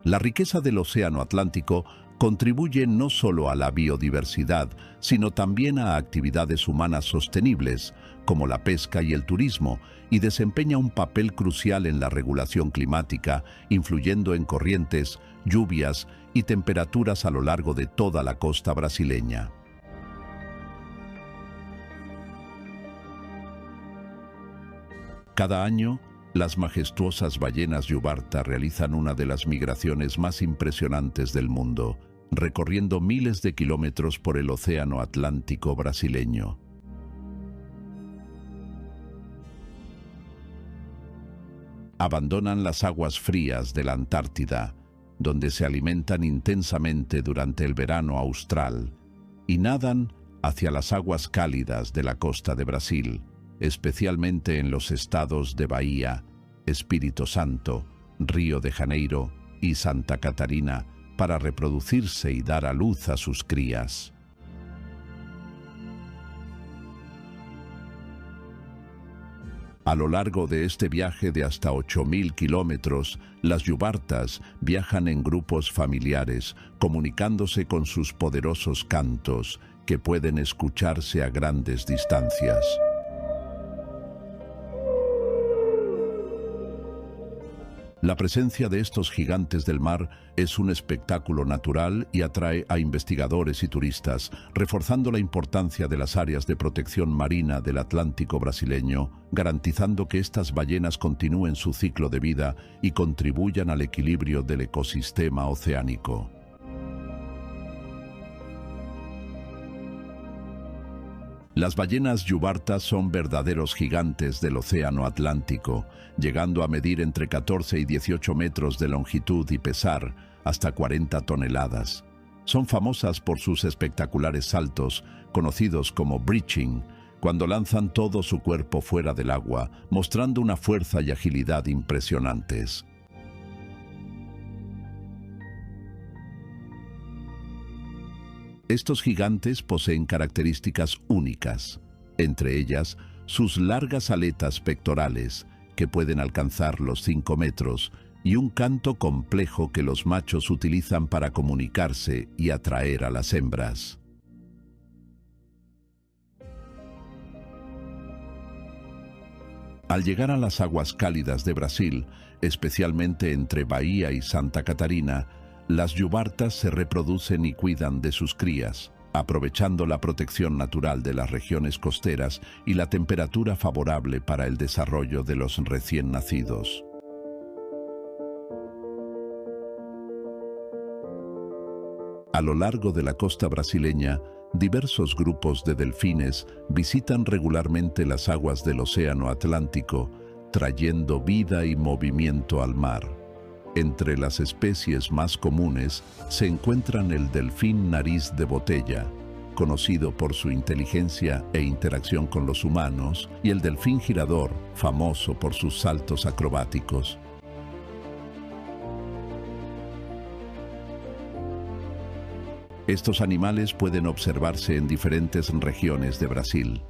La riqueza del océano Atlántico contribuye no solo a la biodiversidad, sino también a actividades humanas sostenibles, como la pesca y el turismo, y desempeña un papel crucial en la regulación climática, influyendo en corrientes, lluvias y temperaturas a lo largo de toda la costa brasileña. Cada año, las majestuosas ballenas yubarta realizan una de las migraciones más impresionantes del mundo, recorriendo miles de kilómetros por el océano Atlántico brasileño. Abandonan las aguas frías de la Antártida, donde se alimentan intensamente durante el verano austral, y nadan hacia las aguas cálidas de la costa de Brasil, especialmente en los estados de Bahía, Espírito Santo, Río de Janeiro y Santa Catarina, para reproducirse y dar a luz a sus crías. A lo largo de este viaje de hasta 8.000 kilómetros, las yubartas viajan en grupos familiares, comunicándose con sus poderosos cantos, que pueden escucharse a grandes distancias. La presencia de estos gigantes del mar es un espectáculo natural y atrae a investigadores y turistas, reforzando la importancia de las áreas de protección marina del Atlántico brasileño, garantizando que estas ballenas continúen su ciclo de vida y contribuyan al equilibrio del ecosistema oceánico. Las ballenas yubartas son verdaderos gigantes del océano Atlántico, llegando a medir entre 14 y 18 metros de longitud y pesar hasta 40 toneladas. Son famosas por sus espectaculares saltos, conocidos como breaching, cuando lanzan todo su cuerpo fuera del agua, mostrando una fuerza y agilidad impresionantes. Estos gigantes poseen características únicas, entre ellas sus largas aletas pectorales, que pueden alcanzar los 5 metros, y un canto complejo que los machos utilizan para comunicarse y atraer a las hembras. Al llegar a las aguas cálidas de Brasil, especialmente entre Bahía y Santa Catarina, las yubartas se reproducen y cuidan de sus crías, aprovechando la protección natural de las regiones costeras y la temperatura favorable para el desarrollo de los recién nacidos. A lo largo de la costa brasileña, diversos grupos de delfines visitan regularmente las aguas del océano Atlántico, trayendo vida y movimiento al mar. Entre las especies más comunes se encuentran el delfín nariz de botella, conocido por su inteligencia e interacción con los humanos, y el delfín girador, famoso por sus saltos acrobáticos. Estos animales pueden observarse en diferentes regiones de Brasil.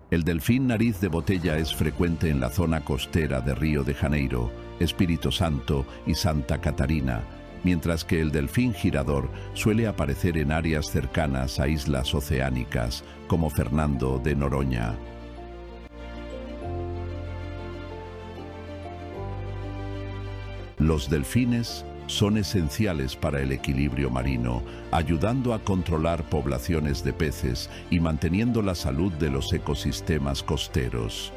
El delfín nariz de botella es frecuente en la zona costera de Río de Janeiro, Espírito Santo y Santa Catarina, mientras que el delfín girador suele aparecer en áreas cercanas a islas oceánicas, como Fernando de Noronha. Los delfines son esenciales para el equilibrio marino, ayudando a controlar poblaciones de peces y manteniendo la salud de los ecosistemas costeros.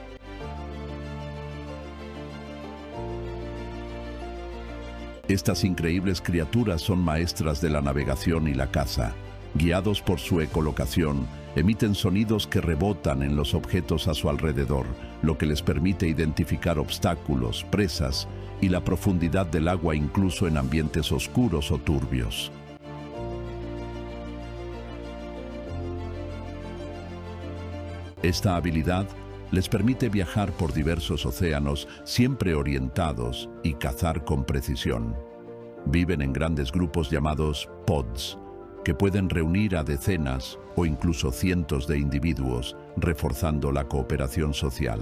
Estas increíbles criaturas son maestras de la navegación y la caza. Guiados por su ecolocación, emiten sonidos que rebotan en los objetos a su alrededor, lo que les permite identificar obstáculos, presas y la profundidad del agua incluso en ambientes oscuros o turbios. Esta habilidad les permite viajar por diversos océanos siempre orientados y cazar con precisión. Viven en grandes grupos llamados pods, que pueden reunir a decenas o incluso cientos de individuos, reforzando la cooperación social.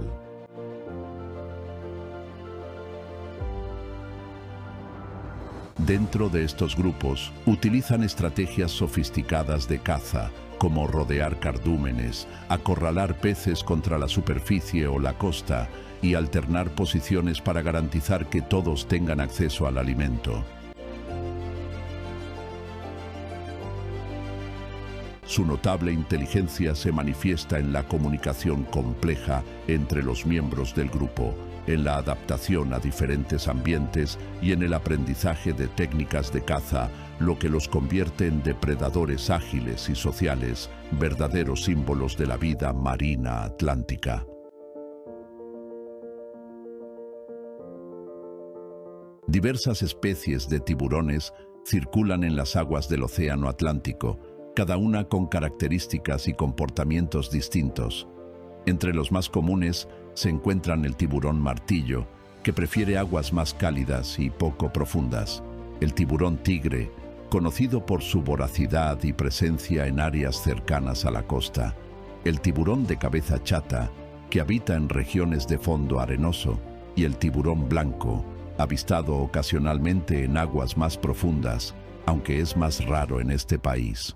Dentro de estos grupos, utilizan estrategias sofisticadas de caza, como rodear cardúmenes, acorralar peces contra la superficie o la costa y alternar posiciones para garantizar que todos tengan acceso al alimento. Su notable inteligencia se manifiesta en la comunicación compleja entre los miembros del grupo, en la adaptación a diferentes ambientes y en el aprendizaje de técnicas de caza, lo que los convierte en depredadores ágiles y sociales, verdaderos símbolos de la vida marina atlántica. Diversas especies de tiburones circulan en las aguas del Océano Atlántico, cada una con características y comportamientos distintos. Entre los más comunes se encuentran el tiburón martillo, que prefiere aguas más cálidas y poco profundas; el tiburón tigre, conocido por su voracidad y presencia en áreas cercanas a la costa; el tiburón de cabeza chata, que habita en regiones de fondo arenoso; y el tiburón blanco, avistado ocasionalmente en aguas más profundas, aunque es más raro en este país.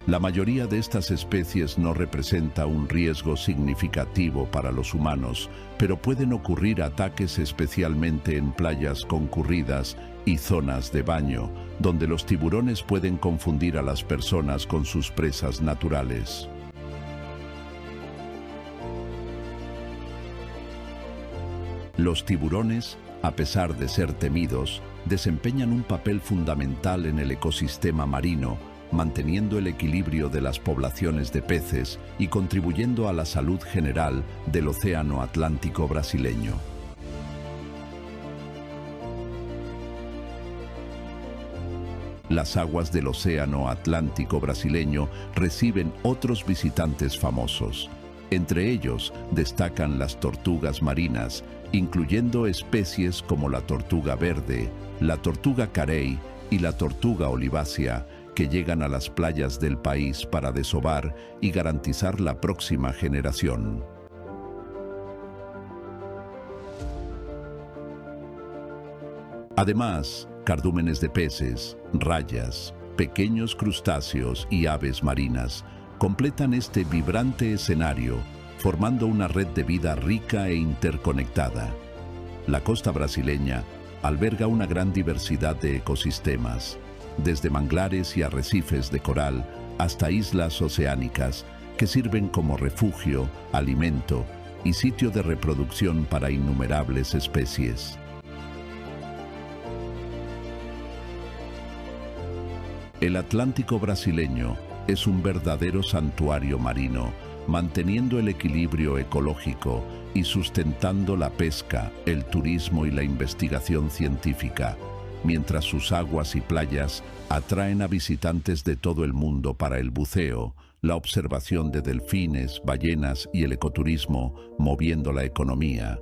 La mayoría de estas especies no representa un riesgo significativo para los humanos, pero pueden ocurrir ataques especialmente en playas concurridas y zonas de baño, donde los tiburones pueden confundir a las personas con sus presas naturales. Los tiburones, a pesar de ser temidos, desempeñan un papel fundamental en el ecosistema marino, manteniendo el equilibrio de las poblaciones de peces y contribuyendo a la salud general del Océano Atlántico brasileño. Las aguas del Océano Atlántico brasileño reciben otros visitantes famosos. Entre ellos destacan las tortugas marinas, incluyendo especies como la tortuga verde, la tortuga carey y la tortuga olivácea, que llegan a las playas del país para desovar y garantizar la próxima generación. Además, cardúmenes de peces, rayas, pequeños crustáceos y aves marinas completan este vibrante escenario, formando una red de vida rica e interconectada. La costa brasileña alberga una gran diversidad de ecosistemas, desde manglares y arrecifes de coral hasta islas oceánicas que sirven como refugio, alimento y sitio de reproducción para innumerables especies. El Atlántico brasileño es un verdadero santuario marino, manteniendo el equilibrio ecológico y sustentando la pesca, el turismo y la investigación científica, mientras sus aguas y playas atraen a visitantes de todo el mundo para el buceo, la observación de delfines, ballenas y el ecoturismo, moviendo la economía.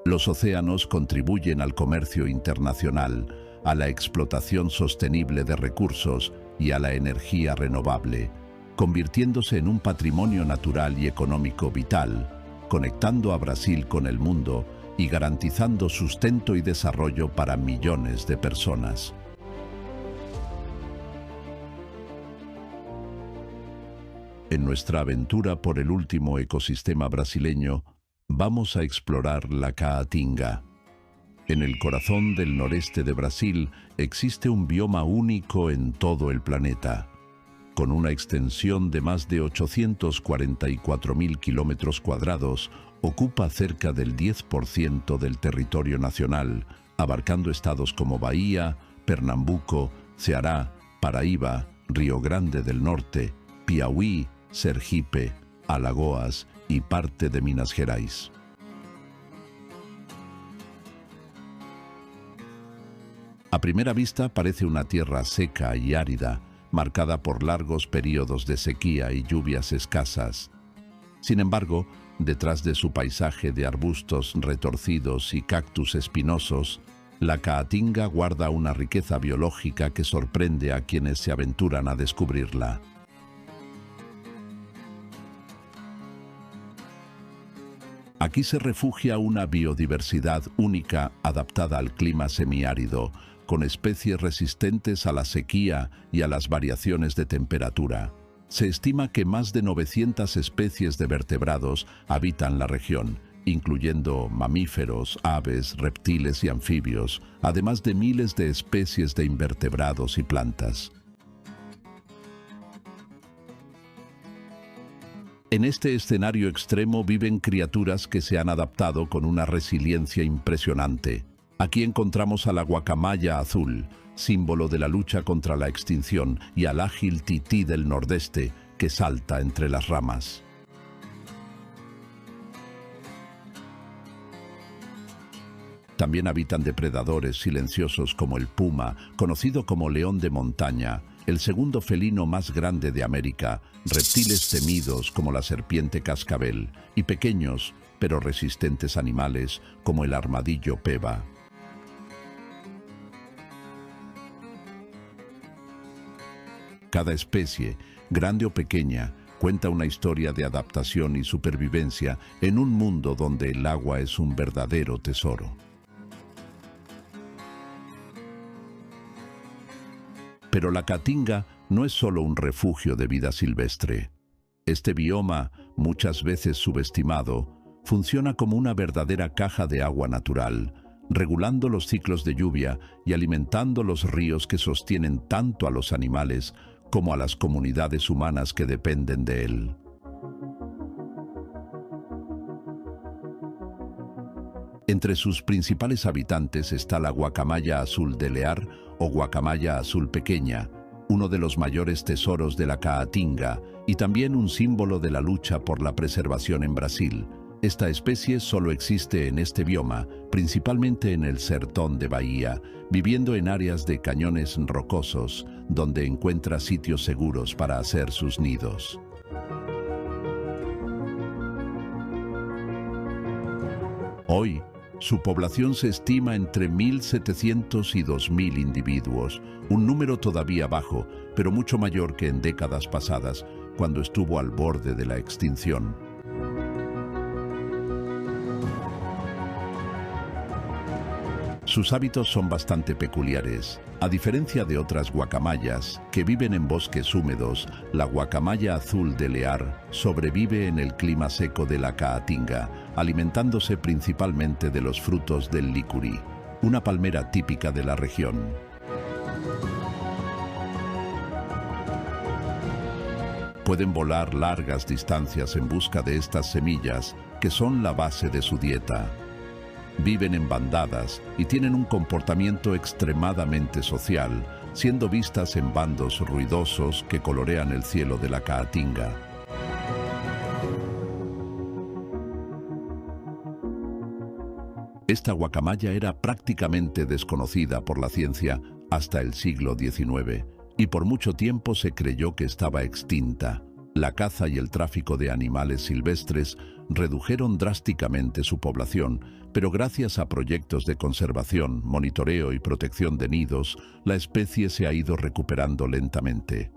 Los océanos contribuyen al comercio internacional, a la explotación sostenible de recursos y a la energía renovable, convirtiéndose en un patrimonio natural y económico vital, conectando a Brasil con el mundo y garantizando sustento y desarrollo para millones de personas. En nuestra aventura por el último ecosistema brasileño, vamos a explorar la Caatinga. En el corazón del noreste de Brasil existe un bioma único en todo el planeta. Con una extensión de más de 844.000 kilómetros cuadrados, ocupa cerca del 10% del territorio nacional, abarcando estados como Bahía, Pernambuco, Ceará, Paraíba, Río Grande del Norte, Piauí, Sergipe, Alagoas y parte de Minas Gerais. A primera vista parece una tierra seca y árida, marcada por largos periodos de sequía y lluvias escasas. Sin embargo, detrás de su paisaje de arbustos retorcidos y cactus espinosos, la Caatinga guarda una riqueza biológica que sorprende a quienes se aventuran a descubrirla. Aquí se refugia una biodiversidad única adaptada al clima semiárido, con especies resistentes a la sequía y a las variaciones de temperatura. Se estima que más de 900 especies de vertebrados habitan la región, incluyendo mamíferos, aves, reptiles y anfibios, además de miles de especies de invertebrados y plantas. En este escenario extremo viven criaturas que se han adaptado con una resiliencia impresionante. Aquí encontramos a la guacamaya azul, símbolo de la lucha contra la extinción, y al ágil tití del nordeste, que salta entre las ramas. También habitan depredadores silenciosos como el puma, conocido como león de montaña, el segundo felino más grande de América, reptiles temidos como la serpiente cascabel, y pequeños pero resistentes animales como el armadillo peva. Cada especie, grande o pequeña, cuenta una historia de adaptación y supervivencia en un mundo donde el agua es un verdadero tesoro. Pero la Caatinga no es solo un refugio de vida silvestre. Este bioma, muchas veces subestimado, funciona como una verdadera caja de agua natural, regulando los ciclos de lluvia y alimentando los ríos que sostienen tanto a los animales como a las comunidades humanas que dependen de él. Entre sus principales habitantes está la guacamaya azul de Lear o guacamaya azul pequeña, uno de los mayores tesoros de la Caatinga y también un símbolo de la lucha por la preservación en Brasil. Esta especie solo existe en este bioma, principalmente en el sertón de Bahía, viviendo en áreas de cañones rocosos, donde encuentra sitios seguros para hacer sus nidos. Hoy, su población se estima entre 1.700 y 2.000 individuos, un número todavía bajo, pero mucho mayor que en décadas pasadas, cuando estuvo al borde de la extinción. Sus hábitos son bastante peculiares. A diferencia de otras guacamayas, que viven en bosques húmedos, la guacamaya azul de Lear sobrevive en el clima seco de la Caatinga, alimentándose principalmente de los frutos del licuri, una palmera típica de la región. Pueden volar largas distancias en busca de estas semillas, que son la base de su dieta. Viven en bandadas y tienen un comportamiento extremadamente social, siendo vistas en bandos ruidosos que colorean el cielo de la Caatinga. Esta guacamaya era prácticamente desconocida por la ciencia hasta el siglo XIX, y por mucho tiempo se creyó que estaba extinta. La caza y el tráfico de animales silvestres redujeron drásticamente su población, pero gracias a proyectos de conservación, monitoreo y protección de nidos, la especie se ha ido recuperando lentamente.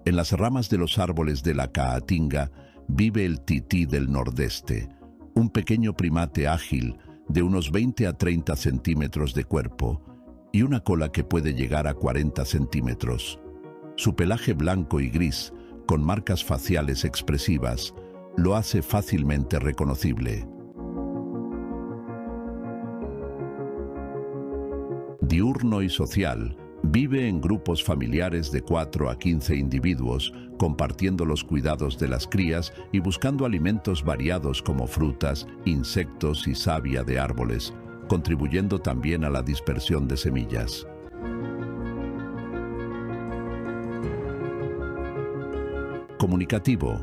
En las ramas de los árboles de la Caatinga vive el tití del nordeste, un pequeño primate ágil de unos 20 a 30 centímetros de cuerpo y una cola que puede llegar a 40 centímetros. Su pelaje blanco y gris, con marcas faciales expresivas, lo hace fácilmente reconocible. Diurno y social, vive en grupos familiares de 4 a 15 individuos, compartiendo los cuidados de las crías y buscando alimentos variados como frutas, insectos y savia de árboles, contribuyendo también a la dispersión de semillas. Comunicativo.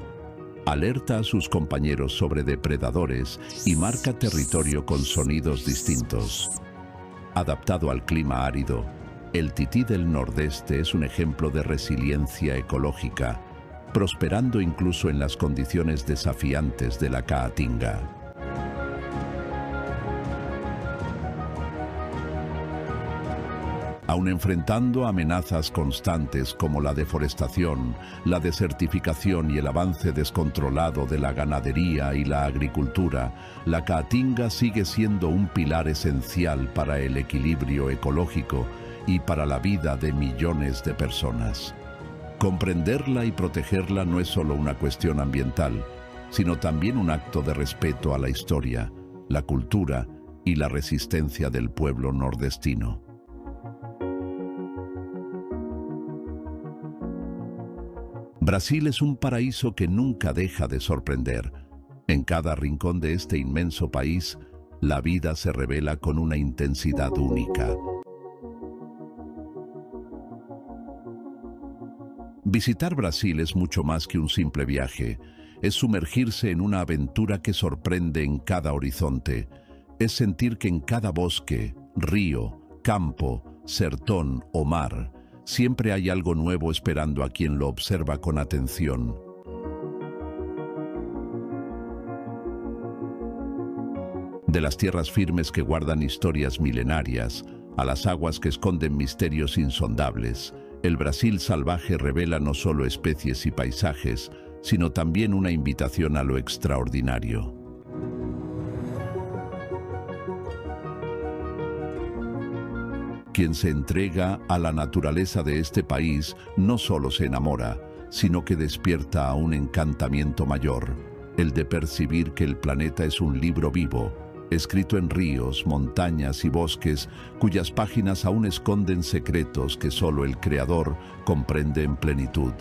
Alerta a sus compañeros sobre depredadores y marca territorio con sonidos distintos. Adaptado al clima árido, el tití del nordeste es un ejemplo de resiliencia ecológica, prosperando incluso en las condiciones desafiantes de la Caatinga. Aun enfrentando amenazas constantes como la deforestación, la desertificación y el avance descontrolado de la ganadería y la agricultura, la caatinga sigue siendo un pilar esencial para el equilibrio ecológico y para la vida de millones de personas. Comprenderla y protegerla no es solo una cuestión ambiental, sino también un acto de respeto a la historia, la cultura y la resistencia del pueblo nordestino. Brasil es un paraíso que nunca deja de sorprender. En cada rincón de este inmenso país, la vida se revela con una intensidad única. Visitar Brasil es mucho más que un simple viaje. Es sumergirse en una aventura que sorprende en cada horizonte. Es sentir que en cada bosque, río, campo, sertón o mar, siempre hay algo nuevo esperando a quien lo observa con atención. De las tierras firmes que guardan historias milenarias, a las aguas que esconden misterios insondables, el Brasil salvaje revela no solo especies y paisajes, sino también una invitación a lo extraordinario. Quien se entrega a la naturaleza de este país no solo se enamora, sino que despierta a un encantamiento mayor, el de percibir que el planeta es un libro vivo, escrito en ríos, montañas y bosques, cuyas páginas aún esconden secretos que solo el Creador comprende en plenitud.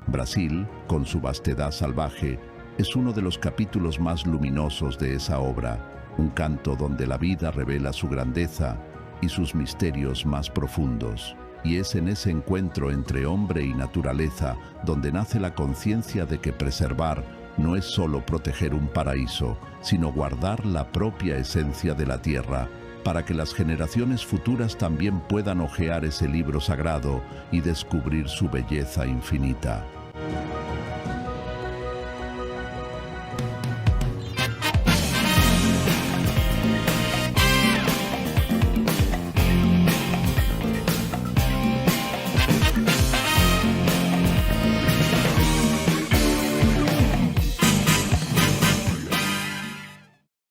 Brasil, con su vastedad salvaje, es uno de los capítulos más luminosos de esa obra, un canto donde la vida revela su grandeza y sus misterios más profundos. Y es en ese encuentro entre hombre y naturaleza donde nace la conciencia de que preservar no es solo proteger un paraíso, sino guardar la propia esencia de la tierra, para que las generaciones futuras también puedan hojear ese libro sagrado y descubrir su belleza infinita.